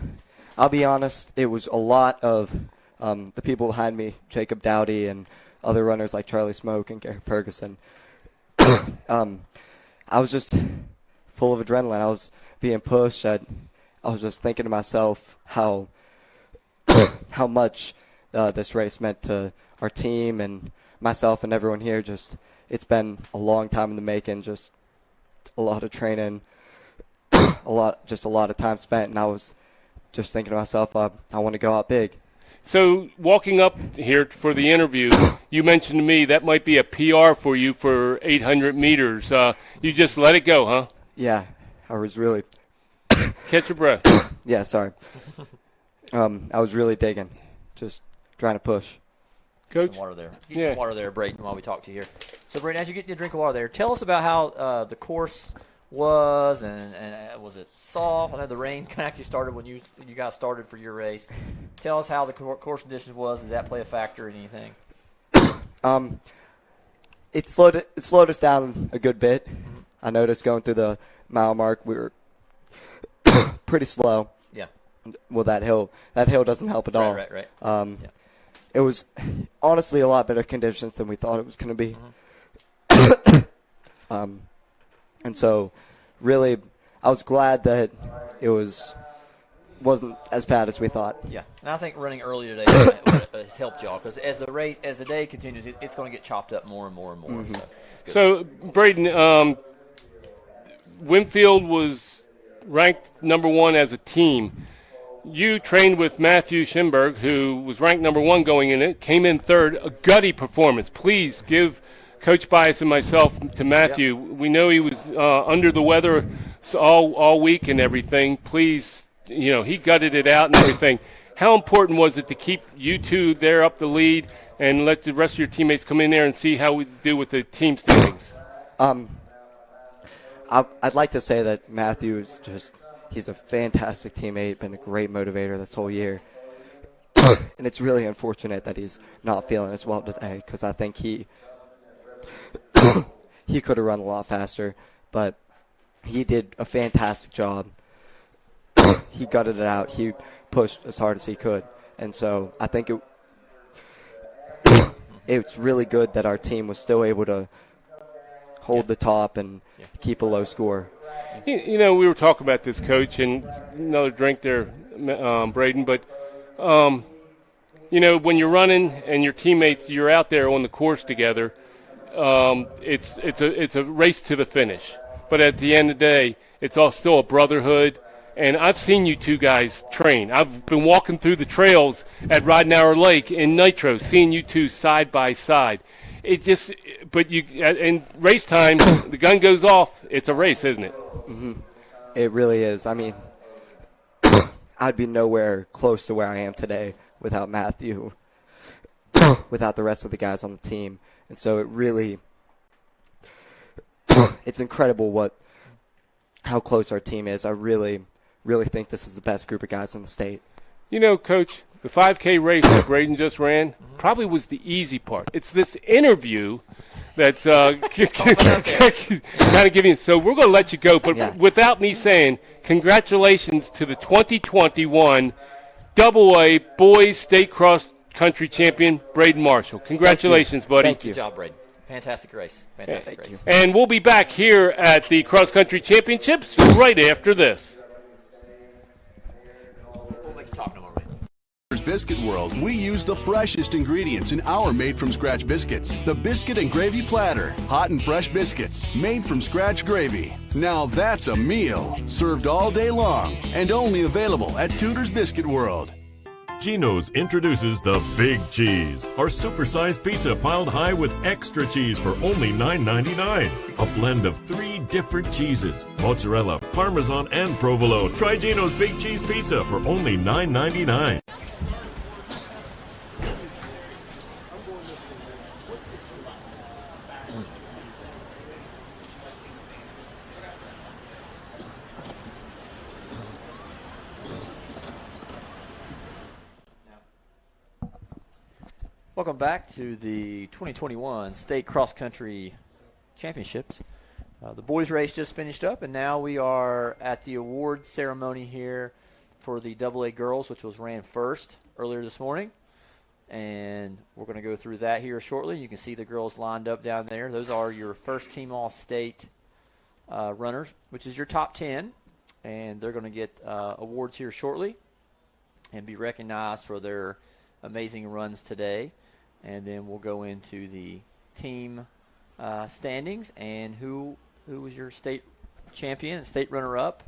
I'll be honest, it was a lot of the people behind me, Jacob Dowdy and other runners like Charlie Smoke and Garrett Ferguson. I was just full of adrenaline. I was being pushed. I was just thinking to myself how much this race meant to our team and myself and everyone here. Just it's been a long time in the making. Just a lot of training, a lot of time spent, and I was just thinking to myself, I want to go out big. So walking up here for the interview, you mentioned to me that might be a PR for you for 800 meters. You just let it go, huh? Yeah, I was really catch your breath. Yeah, sorry. I was really digging, just trying to push. Coach? Some water there. Get some water there, Braden, while we talk to you here. So, Braden, as you get your drink of water there, tell us about how the course was, and was it soft? I know the rain kind of actually started when you guys started for your race. Tell us how the course conditions was. Did that play a factor in anything? It slowed us down a good bit. Mm-hmm. I noticed going through the mile mark, we were pretty slow. Yeah. Well, that hill doesn't help at all. Right. It was honestly a lot better conditions than we thought it was going to be. Mm-hmm. And so, really, I was glad that it wasn't as bad as we thought. Yeah, and I think running early today has helped y'all, because as the day continues, it's going to get chopped up more and more and more. Mm-hmm. So Braden, Winfield was ranked number 1 as a team. You trained with Matthew Schinberg, who was ranked number 1 going in it, came in 3rd, a gutty performance. Please give Coach Bias and myself to Matthew. Yep. We know he was under the weather all week and everything. Please, he gutted it out and everything. How important was it to keep you two there up the lead and let the rest of your teammates come in there and see how we do with the team standings? I'd like to say that Matthew is he's a fantastic teammate, been a great motivator this whole year. And it's really unfortunate that he's not feeling as well today, because I think he could have run a lot faster, but he did a fantastic job. He gutted it out. He pushed as hard as he could. And so I think it's really good that our team was still able to hold the top and keep a low score. We were talking about this, Coach, and another drink there, Braden, but when you're running and your teammates, you're out there on the course together, it's a race to the finish. But at the end of the day, it's all still a brotherhood. And I've seen you two guys train. I've been walking through the trails at Ridenhour Lake in Nitro, seeing you two side by side. In race time, the gun goes off. It's a race, isn't it? Mm-hmm. It really is. I mean, I'd be nowhere close to where I am today without Matthew, without the rest of the guys on the team. And so it really, it's incredible how close our team is. I really think this is the best group of guys in the state. Coach, the 5K race that Braden just ran probably was the easy part. It's this interview that's kind of giving. So we're going to let you go, but without me saying, congratulations to the 2021 AA Boys State Cross Country Champion, Braden Marshall. Congratulations, buddy. Thank you. Good job, Braden. Fantastic race. Fantastic race. And we'll be back here at the Cross Country Championships right after this. Biscuit World, we use the freshest ingredients in our made-from-scratch biscuits. The Biscuit and Gravy Platter. Hot and fresh biscuits, made from scratch gravy. Now that's a meal, served all day long, and only available at TUDOR'S Biscuit World. GINO'S introduces the Big Cheese, our supersized pizza piled high with extra cheese for only $9.99. A blend of 3 different cheeses, mozzarella, Parmesan, and provolone. Try GINO'S Big Cheese Pizza for only $9.99. welcome back to the 2021 State Cross Country Championships. The boys race just finished up, and now we are at the award ceremony here for the AA girls, which was ran first earlier this morning. And we're going to go through that here shortly. You can see the girls lined up down there. Those are your first team all-state runners, which is your top 10. And they're going to get awards here shortly and be recognized for their amazing runs today. And then we'll go into the team standings and who was your state champion and state runner-up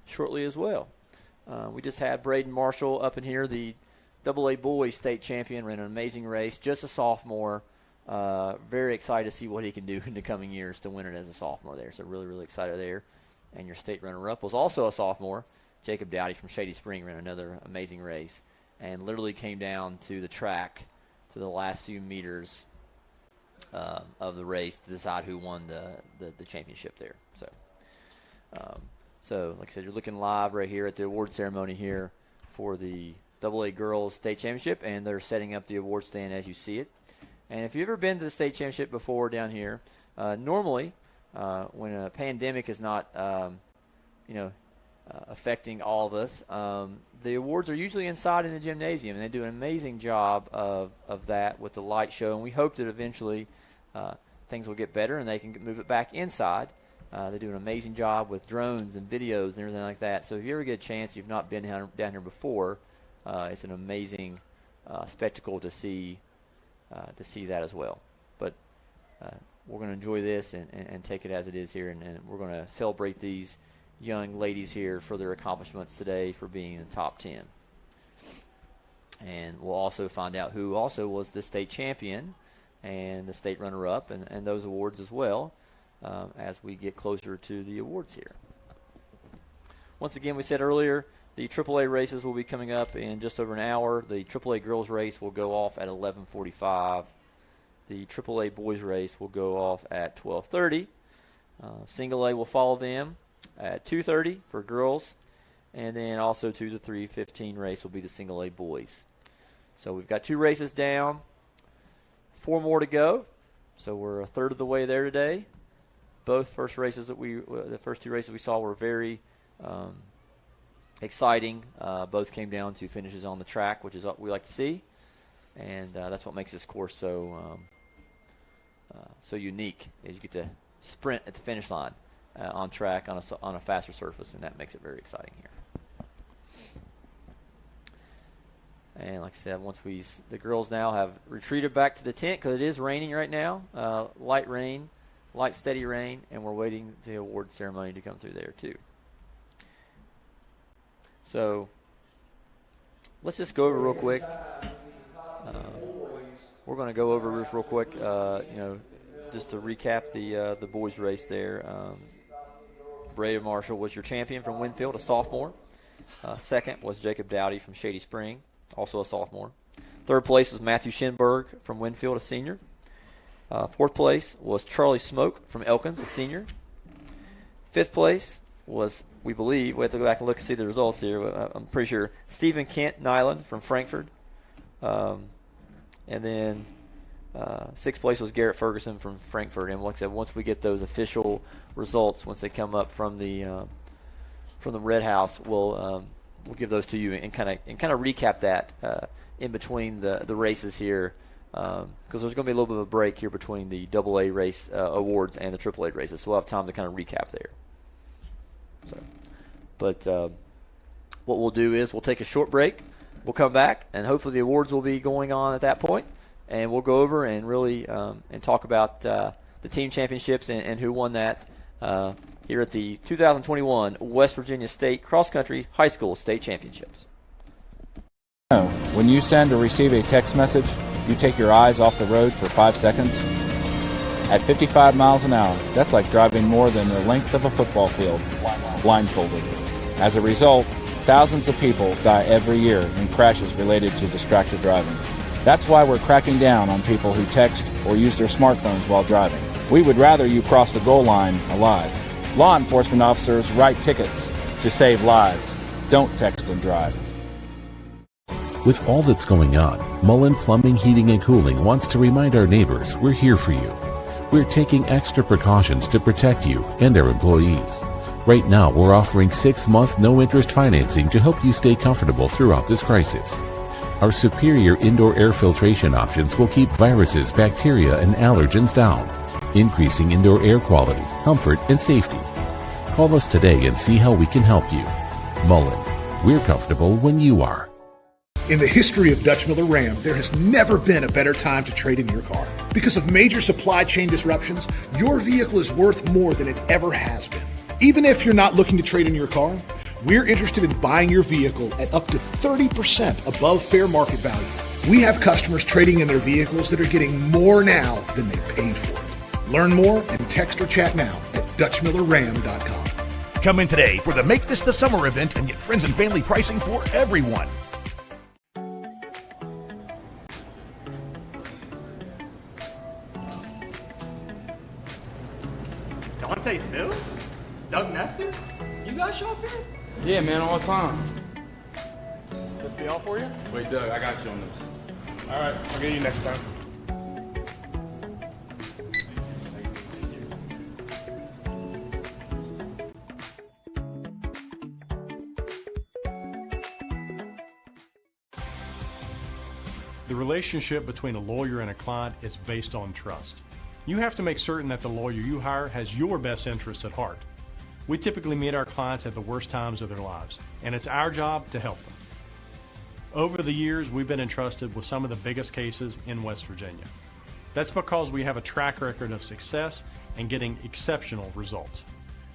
shortly as well. We just had Braden Marshall up in here, the AA boys state champion, ran an amazing race, just a sophomore. Very excited to see what he can do in the coming years to win it as a sophomore there. So really, really excited there. And your state runner-up was also a sophomore. Jacob Dowdy from Shady Spring ran another amazing race and literally came down to the track to the last few meters of the race to decide who won the championship there. So like I said, you're looking live right here at the award ceremony here for the AA Girls State Championship, and they're setting up the award stand as you see it. And if you've ever been to the state championship before down here, normally when a pandemic is not, affecting all of us, the awards are usually inside in the gymnasium, and they do an amazing job of that with the light show. And we hope that eventually things will get better and they can move it back inside. They do an amazing job with drones and videos and everything like that. So if you ever get a chance, you've not been down here before, it's an amazing spectacle to see that as well. But we're going to enjoy this and take it as it is here, and we're going to celebrate these young ladies here for their accomplishments today for being in the top 10. And we'll also find out who also was the state champion and the state runner-up and those awards as well as we get closer to the awards here. Once again, we said earlier, the AAA races will be coming up in just over an hour. The AAA girls race will go off at 11:45. The AAA boys race will go off at 12:30. Single A will follow them at 2:30 for girls, and then also 2 to 3:15 race will be the Single A boys. So we've got 2 races down, 4 more to go. So we're a third of the way there today. Both the first 2 races we saw were very exciting. Both came down to finishes on the track, which is what we like to see, and that's what makes this course so unique. Is you get to sprint at the finish line on track on a faster surface, and that makes it very exciting here. And like I said, the girls now have retreated back to the tent because it is raining right now, light rain. Light, steady rain, and we're waiting the award ceremony to come through there too. So let's just go over real quick. We're going to go over this real quick, just to recap the boys' race there. Braden Marshall was your champion from Winfield, a sophomore. Second was Jacob Dowdy from Shady Spring, also a sophomore. Third place was Matthew Schinberg from Winfield, a senior. Fourth place was Charlie Smoke from Elkins, a senior. Fifth place was, we have to go back and look and see the results here, but I'm pretty sure, Stephen Kent Nyland from Frankfurt. And then sixth place was Garrett Ferguson from Frankfurt. And like I said, once we get those official results, once they come up from the Red House, we'll give those to you and kind of recap that in between the races here. Because there's going to be a little bit of a break here between the AA race awards and the AAA races, so we'll have time to kind of recap there. But what we'll do is we'll take a short break. We'll come back, and hopefully the awards will be going on at that point, and we'll go over and really and talk about the team championships and who won that here at the 2021 West Virginia State Cross Country High School State Championships. When you send or receive a text message, you take your eyes off the road for 5 seconds. At 55 miles an hour, that's like driving more than the length of a football field, blindfolded. As a result, thousands of people die every year in crashes related to distracted driving. That's why we're cracking down on people who text or use their smartphones while driving. We would rather you cross the goal line alive. Law enforcement officers write tickets to save lives. Don't text and drive. With all that's going on, Mullen Plumbing, Heating, and Cooling wants to remind our neighbors we're here for you. We're taking extra precautions to protect you and our employees. Right now, we're offering 6-month no-interest financing to help you stay comfortable throughout this crisis. Our superior indoor air filtration options will keep viruses, bacteria, and allergens down, increasing indoor air quality, comfort, and safety. Call us today and see how we can help you. Mullen, we're comfortable when you are. In the history of Dutch Miller Ram, there has never been a better time to trade in your car. Because of major supply chain disruptions, your vehicle is worth more than it ever has been. Even if you're not looking to trade in your car, we're interested in buying your vehicle at up to 30% above fair market value. We have customers trading in their vehicles that are getting more now than they paid for. Learn more and text or chat now at DutchMillerRam.com. Come in today for the Make This the Summer event and get friends and family pricing for everyone. Dante Stills? Doug Nestor? You guys show up here? Yeah, man, all the time. This be all for you? Wait, Doug, I got you on this. All right, I'll get you next time. The relationship between a lawyer and a client is based on trust. You have to make certain that the lawyer you hire has your best interests at heart. We typically meet our clients at the worst times of their lives, and it's our job to help them. Over the years, we've been entrusted with some of the biggest cases in West Virginia. That's because we have a track record of success and getting exceptional results.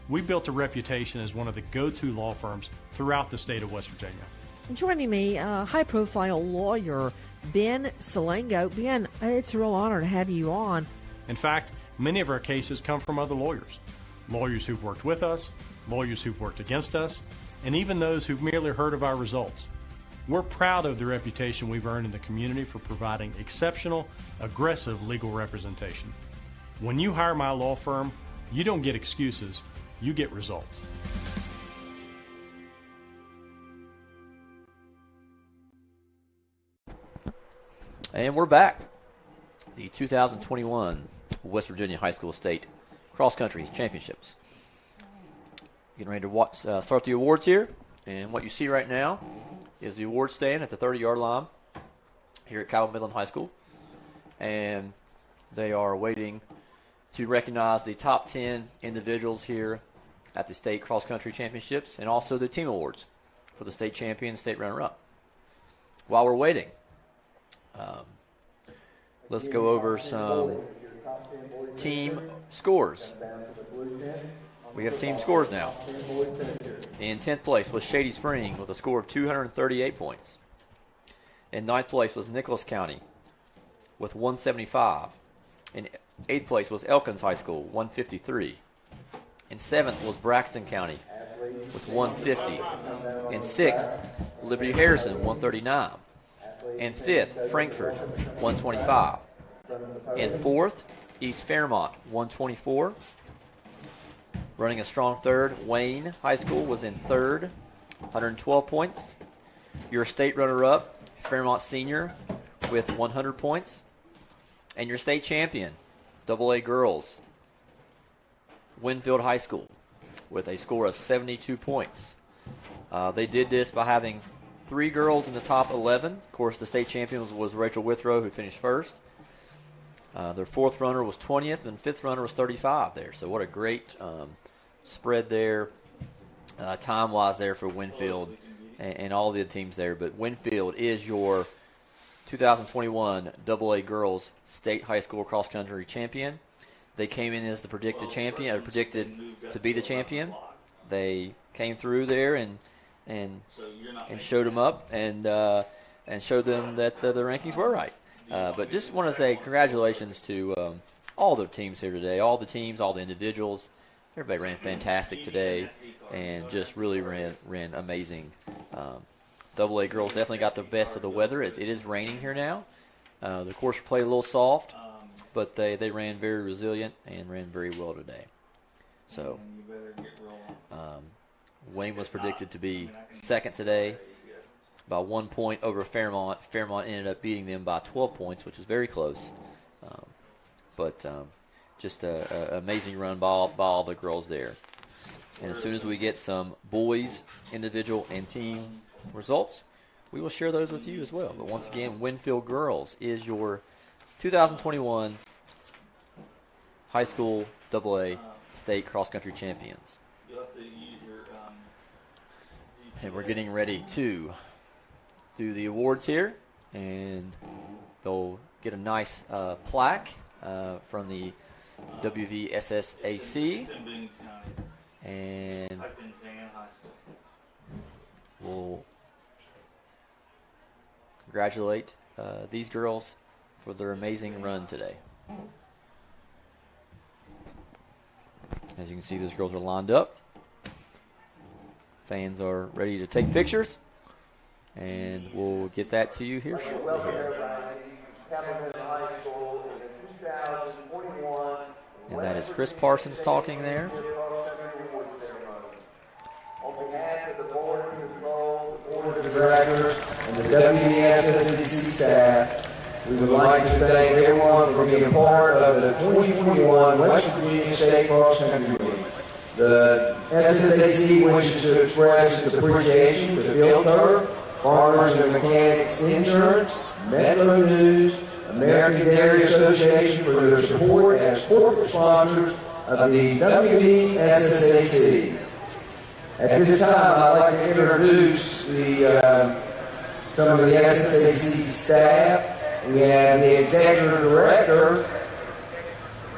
We built a reputation as one of the go-to law firms throughout the state of West Virginia. Joining me, high-profile lawyer Ben Salango. Ben, it's a real honor to have you on. In fact, many of our cases come from other lawyers. Lawyers who've worked with us, lawyers who've worked against us, and even those who've merely heard of our results. We're proud of the reputation we've earned in the community for providing exceptional, aggressive legal representation. When you hire my law firm, you don't get excuses, you get results. And we're back. The 2021 West Virginia High School State Cross Country Championships. Getting ready to start the awards here. And what you see right now is the award stand at the 30-yard line here at Calvin Midland High School. And they are waiting to recognize the top 10 individuals here at the State Cross Country Championships and also the team awards for the state champion, state runner-up. While we're waiting, let's go over some team scores. We have team scores now. In 10th place was Shady Spring with a score of 238 points. In 9th place was Nicholas County with 175. In 8th place was Elkins High School, 153. In 7th was Braxton County with 150. In 6th, Liberty Harrison, 139. In 5th, Frankfort, 125. In 4th, East Fairmont, 124. Running a strong third, Wayne High School was in third, 112 points. Your state runner-up, Fairmont Senior, with 100 points. And your state champion, AA Girls, Winfield High School, with a score of 72 points. They did this by having 3 girls in the top 11. Of course, the state champion was Rachel Withrow, who finished first. Their 4th runner was 20th, and 5th runner was 35 there. So what a great spread there, time-wise there for Winfield and all the teams there. But Winfield is your 2021 AA Girls State High School Cross Country Champion. They came in as the predicted champion, or predicted to be the champion. They came through there and showed them up and showed them that the rankings were right. But just want to say congratulations to all the teams here today, all the teams, all the individuals. Everybody ran fantastic today and just really ran amazing. AA girls definitely got the best of the weather. It is raining here now. The course played a little soft, but they ran very resilient and ran very well today. So Wayne was predicted to be second today. by 1 point over Fairmont. Fairmont ended up beating them by 12 points, which was very close. But just an amazing run by all the girls there. And as soon as we get some boys, individual, and team results, we will share those with you as well. But once again, Winfield Girls is your 2021 high school AA state cross-country champions. You'll have to use your and we're getting ready to do the awards here. And they'll get a nice plaque from the WVSSAC. And we'll congratulate these girls for their amazing run today. As you can see, those girls are lined up. Fans are ready to take pictures, and we'll get that to you here shortly. And that is Chris Parsons talking there. On behalf of the Board of Control, the Board of Directors, and the WVSSAC staff, we would like to thank everyone for being part of the 2021 West Virginia State Cross Country League. The SSAC wishes to express its appreciation to Field Turf, Farmers and Mechanics Insurance, Metro News, American Dairy Association for their support as corporate sponsors of the WVSSAC. At this time, I'd like to introduce some of the SSAC staff. We have the Executive Director,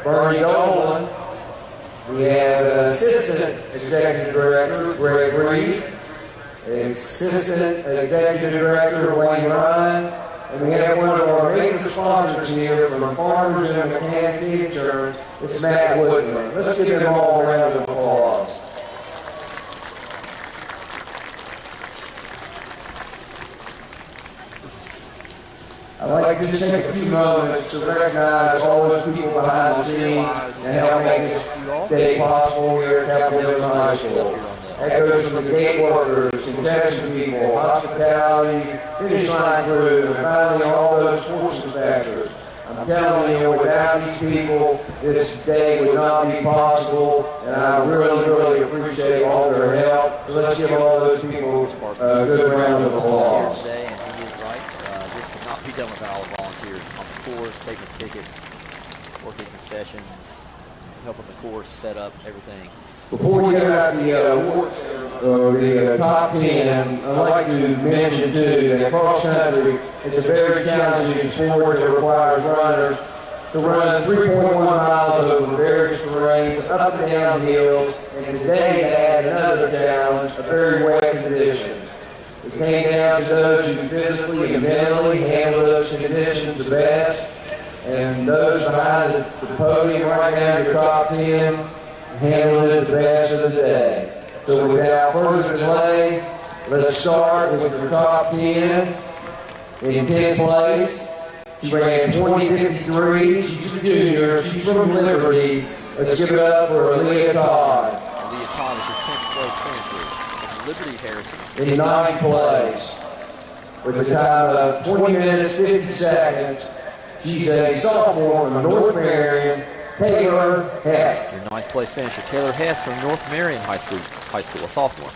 Bernie Dolan. We have Assistant Executive Director, Greg Reed. Assistant Executive Director, Wayne Ryan. And we have one of our major sponsors here from Farmers and Mechanics Insurance. It's Matt Woodman. Let's give them all a round of applause. I'd like to just take a few moments to recognize all those people behind the scenes and help make this day possible here at Capital Hills High School. That goes from the gate workers, concession people, hospitality, finish line crew, and finally all those sports inspectors. I'm telling you, without these people, this day would not be possible, and I really, really appreciate all their help. So let's give all those people a good round of applause. Be done without all the volunteers on the course, taking tickets, working concessions, helping the course set up everything. Before we get out the awards, the top 10, I'd like to mention too that cross country is a very challenging sport that requires runners to run 3.1 miles over various terrains, up and down hills, and today they had another challenge, a very wet conditions. It came down to those who physically and mentally handle those conditions the best. And those behind the podium right now, your top 10, handled it the best of the day. So without further delay, let's start with your top 10. In 10th place, she ran 20:53. She's a junior. She's from Liberty. Let's give it up for Aaliyah Todd. Aaliyah Todd is your 10th place finisher. Liberty Harrison. In 9th place, with a time of 20 minutes, 50 seconds, she's a sophomore from North Marion, Taylor Hess. Your 9th place finisher, Taylor Hess from North Marion High School, a sophomore.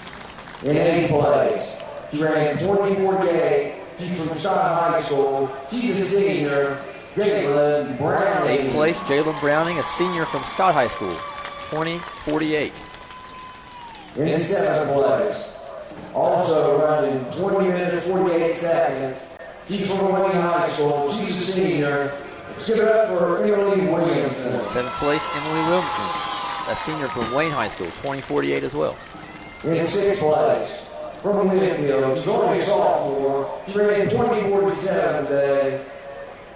In 8th place, she ran 20:48. She's from Scott High School. She's a senior, Jalen Browning. 8th place, Jalen Browning, a senior from Scott High School, 20:48. In 7th place, also running 20 minutes, 48 seconds. She's from Wayne High School. She's a senior. Let's give it up for Emily Williamson. 7th place, Emily Williamson, a senior from Wayne High School, 20:48 as well. In 6th place, from Winfield, she's only a sophomore. She ran 20:47 today.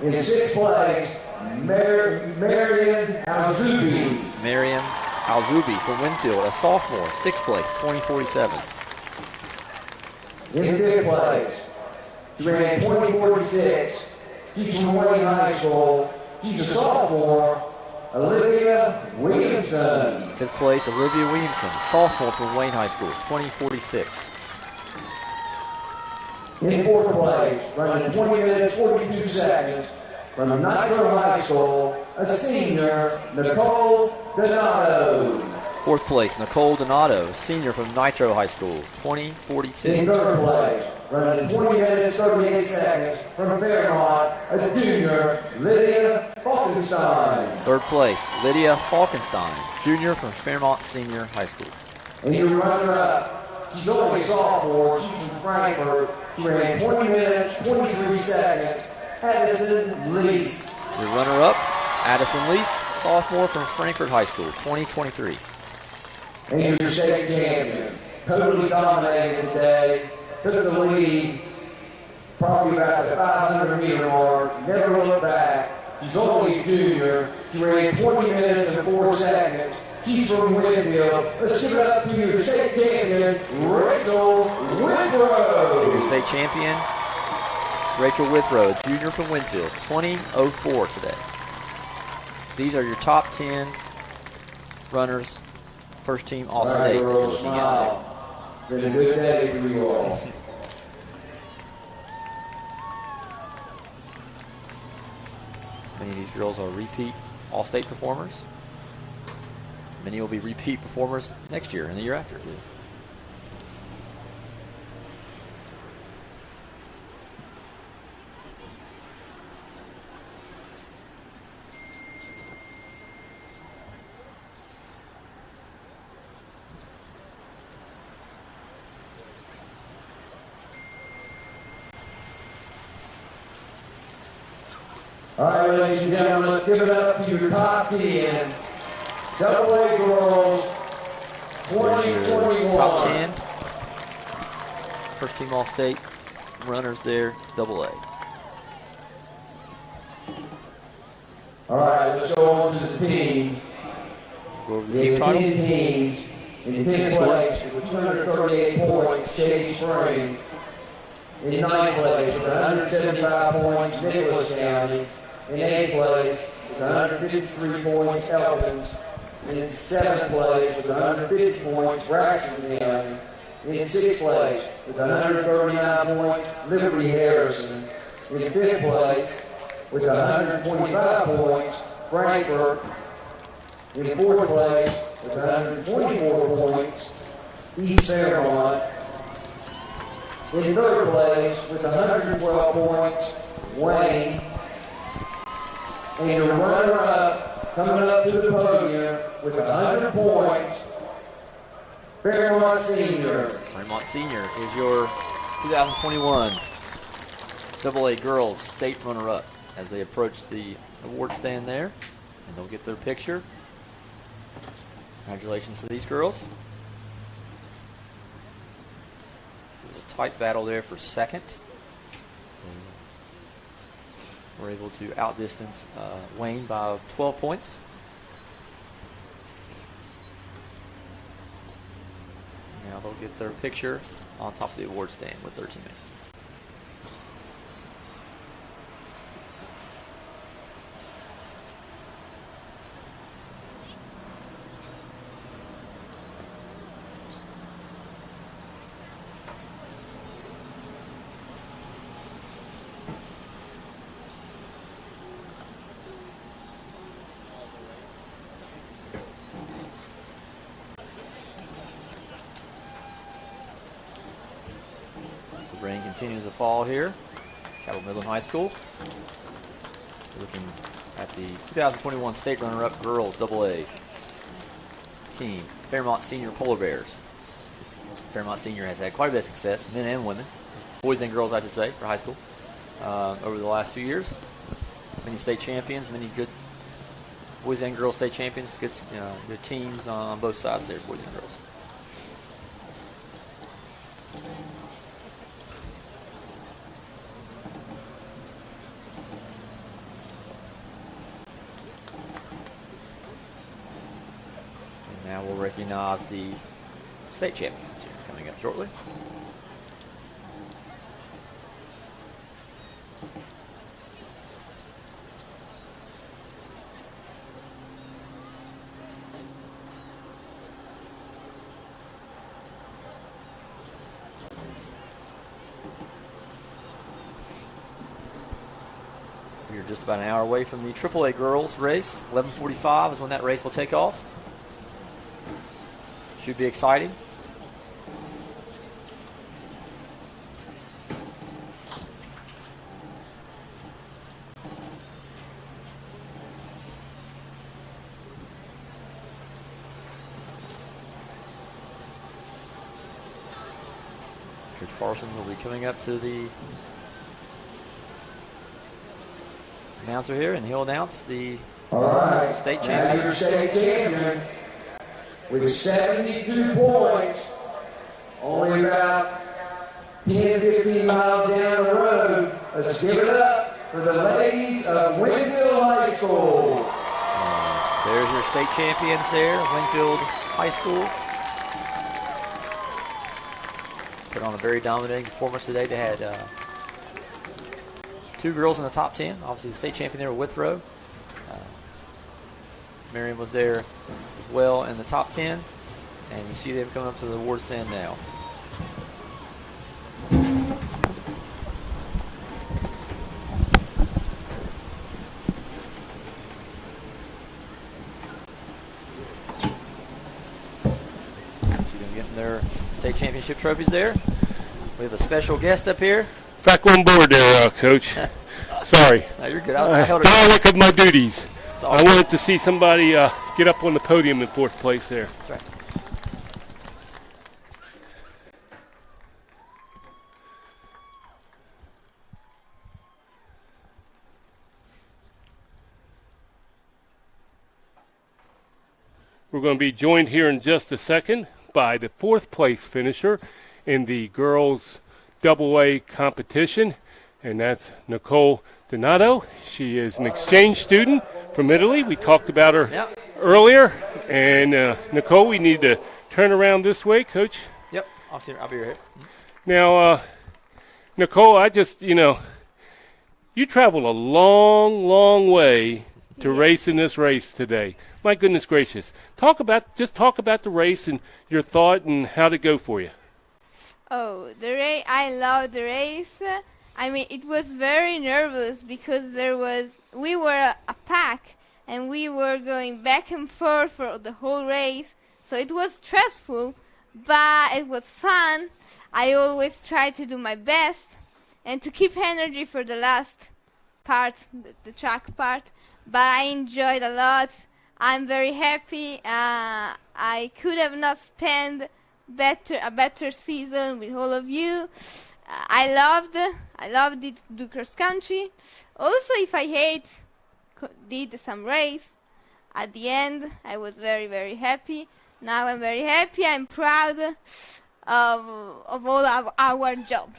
In 6th place, Marion Alzubi. Marion Alzubi from Winfield, a sophomore, 6th place, 20:47. In 5th place, she ran 20:46. She's from Wayne High School. She's a sophomore, Olivia Williamson. 5th place, Olivia Williamson, sophomore from Wayne High School, 20:46. In fourth place, running 20 minutes, 42 seconds, from Nitro High School, a senior, Nicole Donato. Fourth place, Nicole Donato, senior from Nitro High School, 20:42. In third place, running 20 minutes, 38 seconds, from Fairmont, a junior, Lydia Falkenstein. Third place, Lydia Falkenstein, junior from Fairmont Senior High School. And your runner-up, she's only a sophomore, she's from Frankfurt, she ran 20 minutes, 23 seconds, Addison Lease. Your runner-up, Addison Lease, sophomore from Frankfurt High School, 2023. And your state champion, totally dominated today, took the lead, probably about the 500-meter mark, never looked back. She's only a junior, she ran 20 minutes and 4 seconds. She's from Winfield. Let's give it up to your state champion, Rachel Withrow. Your state champion, Rachel Withrow, junior from Winfield, 20:04 today. These are your top 10 runners, first team All-State. Girls, smile. It's been a good day for you all. Many of these girls are repeat All-State performers. Many will be repeat performers next year and the year after. All right, ladies and gentlemen, let's give it up to your top 10 AA girls 2021. Top 10. First team All-State runners there, AA. All right, let's go on to the team. Go over the team titles. 10 teams in 10th place with 238 points, Shady Spring. In 9th place with 175 points, Nicholas County. In 8th place with 153 points, Elkins. In 7th place with 150 points, Braxton County. In 6th place with 139 points, Liberty Harrison. In 5th place with 125 points, Frankfurt. In 4th place with 124 points, East Fairmont. In 3rd place with 112 points, Wayne. And your runner-up coming up to the podium with 100 points, Fairmont Senior. Fairmont Senior is your 2021 AA Girls State runner-up as they approach the award stand there, and they'll get their picture. Congratulations to these girls. There's a tight battle there for second. We're able to outdistance Wayne by 12 points. Now they'll get their picture on top of the award stand with their teammates. Rain continues to fall here. Cabell Midland High School. Looking at the 2021 state runner-up girls AA team, Fairmont Senior Polar Bears. Fairmont Senior has had quite a bit of success, men and women, boys and girls, I should say, for high school, over the last few years. Many state champions, many good boys and girls state champions, good teams on both sides there, boys and girls. Now we'll recognize the state champions here coming up shortly. You're just about an hour away from the AAA girls race. 11:45 is when that race will take off. Should be exciting. Coach Parsons will be coming up to the announcer here, and he'll announce the state champion. And your state champion with 72 points, only about 10, 15 miles down the road. Let's give it up for the ladies of Winfield High School. There's your state champions there, Winfield High School. Put on a very dominating performance today. They had 2 girls in the top 10. Obviously, the state champion there, Withrow. Miriam was there as well in the top 10. And you see them coming up to the award stand now. See them getting their state championship trophies there. We have a special guest up here. Back on board there, Coach. Sorry. No, you're good. I held it. Derelict of my duties. I wanted to see somebody get up on the podium in 4th place there. That's right. We're going to be joined here in just a second by the 4th place finisher in the girls' AA competition, and that's Nicole Donato. She is an exchange student from Italy. We talked about her earlier. And, Nicole, we need to turn around this way, Coach. Yep, I'll be right here. Now, Nicole, I just, you traveled a long, long way to race in this race today. My goodness gracious. Talk about the race and your thought and how to go for you. Oh, the race! I love the race. I mean, it was very nervous because we were a pack and we were going back and forth for the whole race. So it was stressful, but it was fun. I always try to do my best and to keep energy for the last part, the track part. But I enjoyed a lot. I'm very happy. I could have not spent a better season with all of you. I loved it, do cross country. Also, if I did some race, at the end I was very, very happy. Now I'm very happy. I'm proud of all of our job.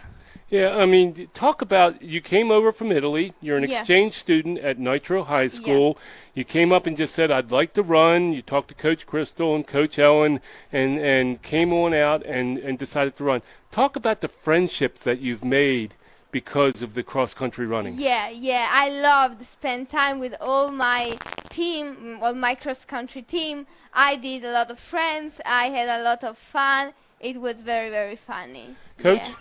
Yeah, I mean, talk about, you came over from Italy. You're an exchange student at Nitro High School. Yeah. You came up and just said, I'd like to run. You talked to Coach Crystal and Coach Ellen and came on out and decided to run. Talk about the friendships that you've made because of the cross-country running. Yeah. I loved to spend time with all my team, all my cross-country team. I did a lot of friends. I had a lot of fun. It was very, very funny. Coach? Yeah.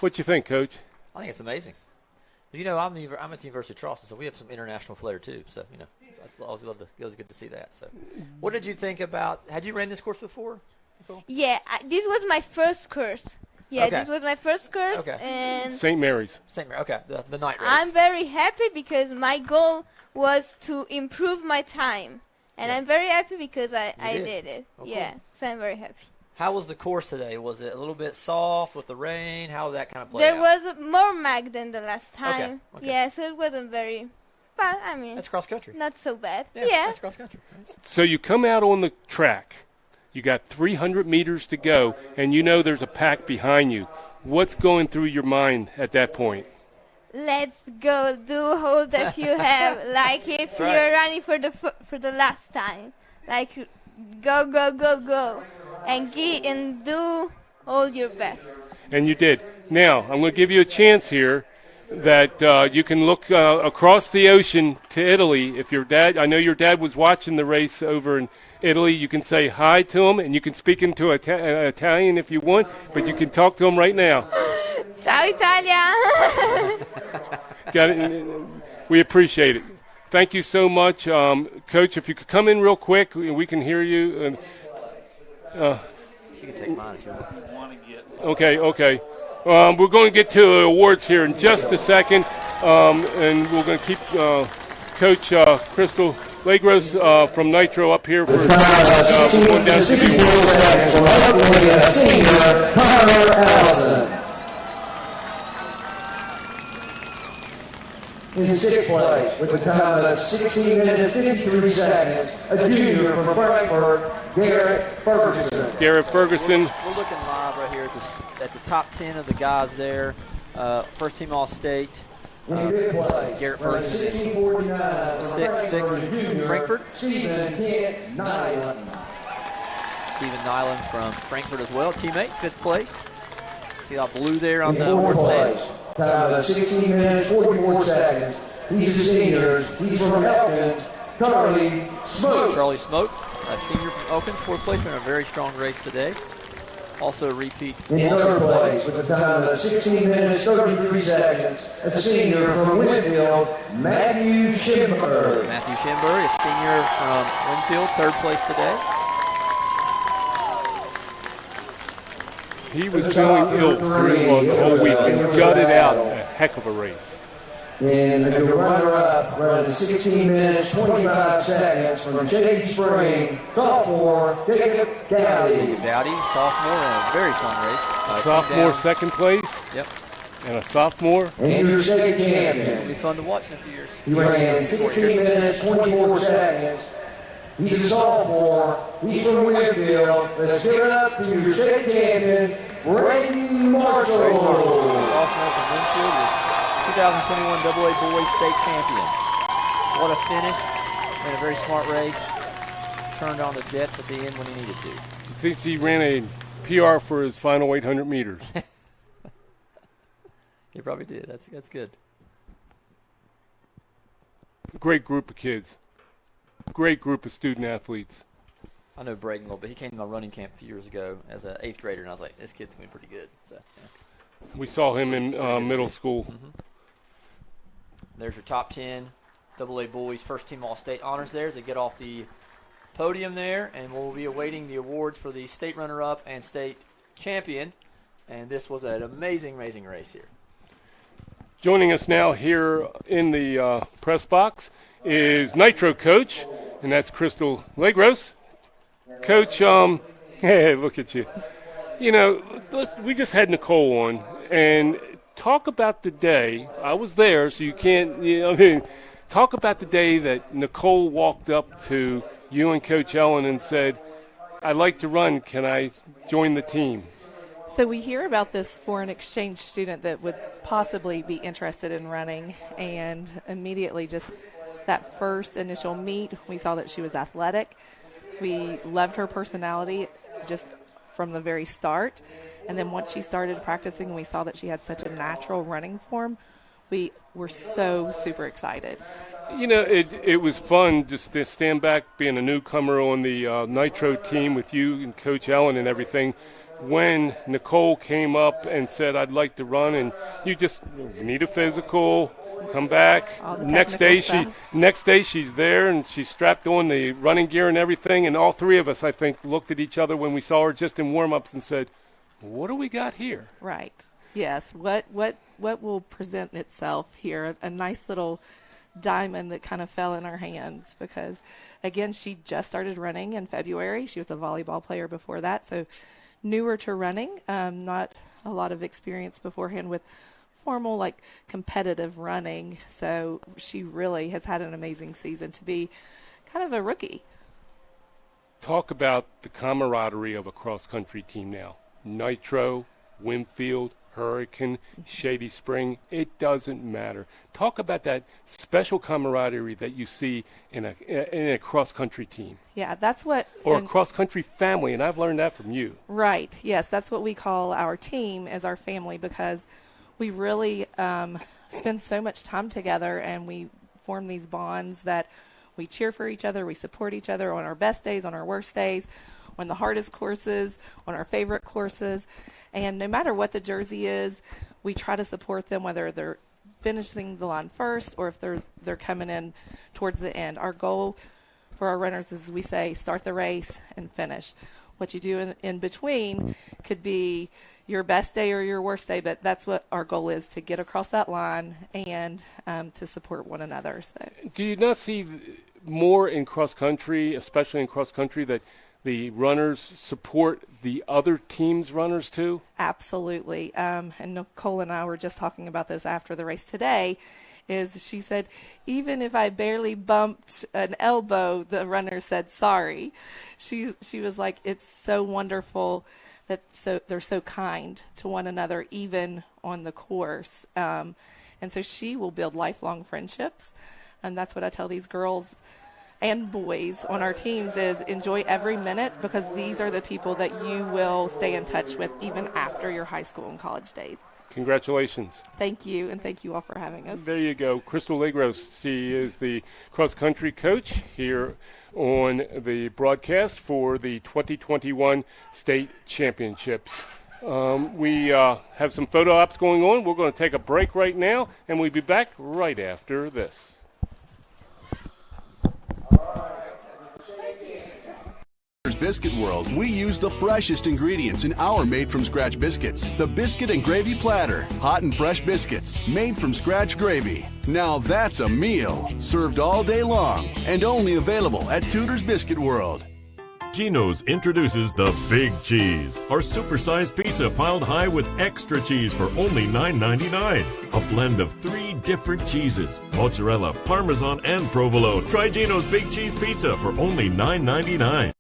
What you think, Coach? I think it's amazing. I'm at the University of Charleston, so we have some international flair too. So I always it was good to see that. So, what did you think about? Had you ran this course before, Nicole? Yeah, this was my first course. Yeah, okay. This was my first course. Okay. And St. Mary's. Okay, the night race. I'm very happy because my goal was to improve my time, and I'm very happy because I did it. Oh, yeah, cool. So I'm very happy. How was the course today? Was it a little bit soft with the rain? How did that kind of play There out? was more mag than the last time. Okay. Yeah, so it wasn't very, but I mean. That's cross country. Not so bad. Yeah. That's cross country. So you come out on the track. You got 300 meters to go, and there's a pack behind you. What's going through your mind at that point? Let's go do all that you have. Like if you're running for the last time. Like go. And do all your best. And you did. Now, I'm going to give you a chance here that you can look across the ocean to Italy. If I know your dad was watching the race over in Italy, you can say hi to him, and you can speak into Italian if you want, but you can talk to him right now. Ciao, Italia. Got it? We appreciate it. Thank you so much. Coach, if you could come in real quick, we can hear you. She can take mine if you want. Okay. We're going to get to the awards here in just a second, and we're going to keep Coach Crystal Legros from Nitro up here for we're going down to the awards. Senior Connor Allison. In sixth place, with a time of 16 minutes 53 seconds, a junior from Frankfurt, Garrett Ferguson. Garrett Ferguson. We're looking live right here at the top 10 of the guys there. First team All-State. Garrett Ferguson is sixth in Frankfurt. Stephen Nyland from Frankfurt as well, teammate, fifth place. See that blue there on the fourth award place. stand? Time of 16 minutes 44 seconds. He's a senior. He's from Elkins, Charlie Smoke. Charlie Smoke, a senior from Elkins, fourth place in a very strong race today. Also a repeat. In third place, with a time of 16 minutes 33 seconds, a senior from Winfield, Matthew Schimberg. Matthew Schimberg, a senior from Winfield, third place today. He was feeling ill through the whole week and gutted out a heck of a race. And the runner-up running 16 minutes 25 seconds from Shady Spring, sophomore Jacob Dowdy. Jacob Dowdy, sophomore, in a very strong race. Sophomore second place. Yep. And a sophomore. And your state It's champion. going to be fun to watch in a few years. He ran 16 minutes 24 seconds. He's a sophomore. He's from Winfield. Let's give it up to your state champion, Braden Marshall. Sophomore from Winfield is 2021 AA Boys State Champion. What a finish. Ran a very smart race. Turned on the jets at the end when he needed to. He thinks he ran a PR for his final 800 meters. He probably did. That's good. Great group of kids. Great group of student athletes. I know Braden a little bit. He came to my running camp a few years ago as an 8th grader, and I was like, this kid's going to be pretty good. So, yeah. We saw him in middle school. Mm-hmm. There's your top 10 AA Boys first team All-State honors there as they get off the podium there, and we'll be awaiting the awards for the state runner-up and state champion. And this was an amazing, amazing race here. Joining us now here in the press box is Nitro coach, and that's Crystal Legros. Coach, hey, look at you. You know, we just had Nicole on, and talk about the day. I was there, so you can't, talk about the day that Nicole walked up to you and Coach Ellen and said, I'd like to run. Can I join the team? So we hear about this foreign exchange student that would possibly be interested in running, and immediately just that first initial meet, we saw that she was athletic. We loved her personality just from the very start. And then once she started practicing, we saw that she had such a natural running form. We were so super excited. You know, it was fun just to stand back being a newcomer on the Nitro team with you and Coach Ellen and everything. When Nicole came up and said, I'd like to run, and you just need a physical, come back. Next day she's there, and she's strapped on the running gear and everything, and all three of us, I think, looked at each other when we saw her just in warm-ups and said, what do we got here? Right. Yes. What will present itself here? A nice little diamond that kind of fell in our hands because, again, she just started running in February. She was a volleyball player before that, so newer to running, not a lot of experience beforehand with formal, like, competitive running. So she really has had an amazing season to be kind of a rookie. Talk about the camaraderie of a cross-country team now. Nitro, Winfield, Hurricane, Shady Spring, it doesn't matter. Talk about that special camaraderie that you see in a cross-country team. Yeah, that's what... Or a cross-country family, and I've learned that from you. Right, yes, that's what we call our team as our family because we really spend so much time together and we form these bonds that we cheer for each other, we support each other on our best days, on our worst days, on the hardest courses, on our favorite courses. And no matter what the jersey is, we try to support them, whether they're finishing the line first or if they're coming in towards the end. Our goal for our runners is, we say, start the race and finish. What you do in between could be your best day or your worst day, but that's what our goal is, to get across that line and to support one another. So, do you not see more in cross country, especially in cross country, that the runners support the other team's runners too? Absolutely. And Nicole and I were just talking about this after the race today. She said, even if I barely bumped an elbow, the runner said sorry. She was like, it's so wonderful that they're so kind to one another, even on the course. And so she will build lifelong friendships. And that's what I tell these girls and boys on our teams is, enjoy every minute, because these are the people that you will stay in touch with even after your high school and college days. Congratulations. Thank you, and thank you all for having us. There you go. Crystal Legros, she is the cross-country coach here on the broadcast for the 2021 state championships. We have some photo ops going on. We're going to take a break right now, and we'll be back right after this. Biscuit World, we use the freshest ingredients in our made-from-scratch biscuits. The Biscuit and Gravy Platter. Hot and fresh biscuits, made from scratch gravy. Now that's a meal, served all day long, and only available at Tudor's Biscuit World. GINO'S introduces the Big Cheese, our supersized pizza piled high with extra cheese for only $9.99. A blend of 3 different cheeses, mozzarella, parmesan, and provolone. Try GINO'S Big Cheese Pizza for only $9.99.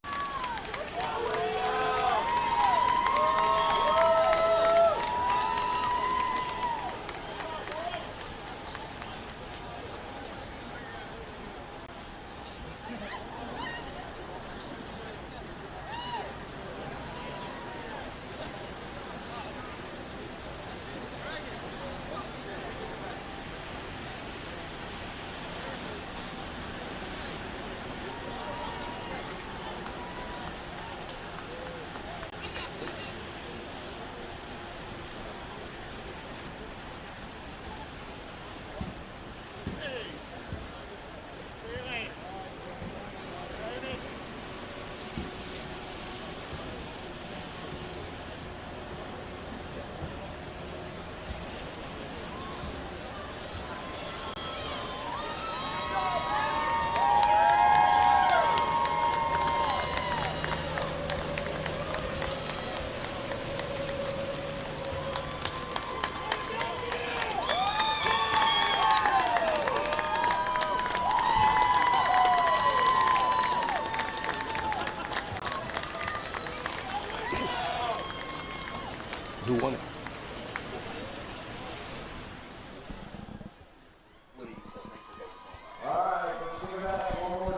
Who won it?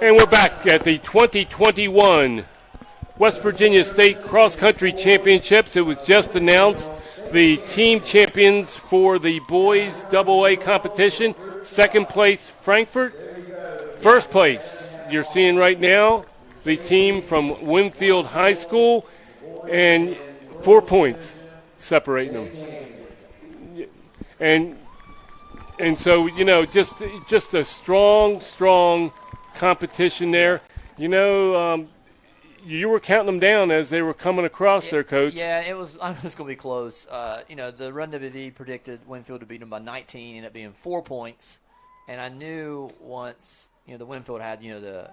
And we're back at the 2021 West Virginia State Cross Country Championships. It was just announced the team champions for the boys AA competition. Second place, Frankfort. First place, you're seeing right now, the team from Winfield High School, and 4 points separating them. And so, you know, just a strong competition there. You know, you were counting them down as they were coming across there, Coach. Yeah, it was going to be close. You know, the Run WD predicted Winfield to beat them by 19, ended up being 4 points. And I knew once, you know, the Winfield had, you know, the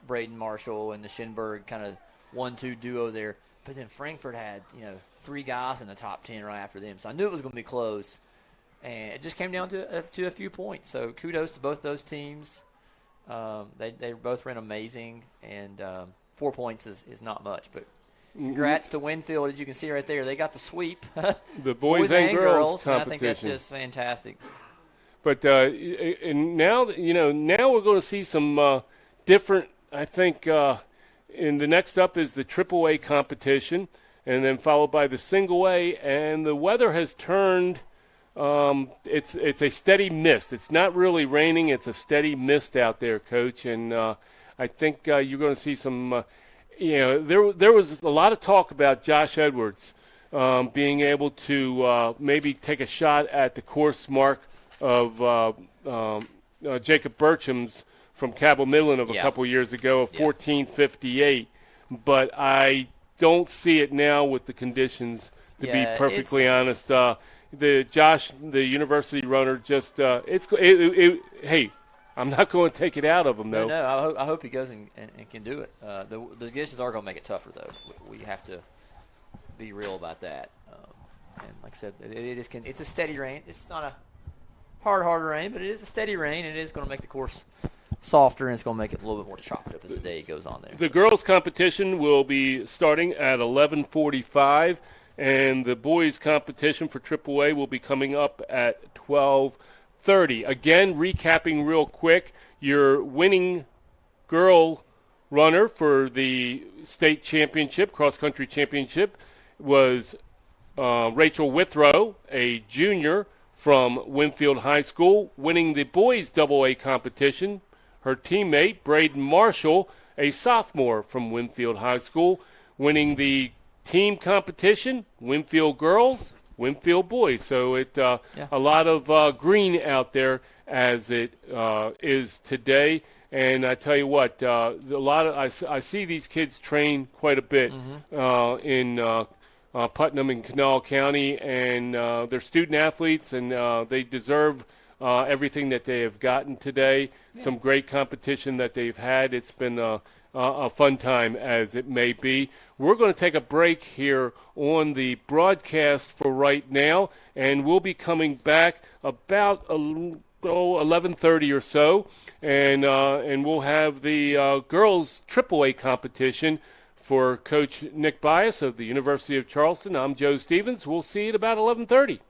Braden Marshall and the Schinberg kind of 1-2 duo there. But then Frankfort had, you know, 3 guys in the top 10 right after them. So I knew it was going to be close. And it just came down to a few points. So kudos to both those teams. They both ran amazing. And 4 points is not much. But congrats to Winfield. As you can see right there, they got the sweep. The boys and girls competition. And I think that's just fantastic. But and now, you know, now we're going to see some different, I think, and the next up is the AAA competition, and then followed by the single A. And the weather has turned. It's a steady mist. It's not really raining. It's a steady mist out there, Coach. And I think you're going to see some. You know, there was a lot of talk about Josh Edwards being able to maybe take a shot at the course mark Jacob Burcham's from Cabell Midland of a couple years ago of 14:58. But I don't see it now with the conditions, to be perfectly honest. The university runner, just hey, I'm not going to take it out of him, though. No, I hope he goes and can do it. The conditions are going to make it tougher, though. We have to be real about that. And like I said, it's a steady rain. It's not a hard rain, but it is a steady rain, and it is going to make the course softer, and it's going to make it a little bit more chopped up as the day goes on there. The girls' competition will be starting at 11:45, and the boys' competition for AAA will be coming up at 12:30. Again, recapping real quick, your winning girl runner for the state championship, cross-country championship, was Rachel Withrow, a junior from Winfield High School, winning the boys' AA competition. Her teammate, Braden Marshall, a sophomore from Winfield High School, winning the team competition, Winfield girls, Winfield boys. So a lot of green out there as it is today. And I tell you what, I see these kids train quite a bit in Putnam and Kanawha County, and they're student athletes, and they deserve everything that they have gotten today. Some great competition that they've had. It's been a fun time, as it may be. We're going to take a break here on the broadcast for right now, and we'll be coming back about 11:30 or so, and we'll have the girls' AAA competition for Coach Nick Bias of the University of Charleston. I'm Joe Stevens. We'll see you at about 11:30.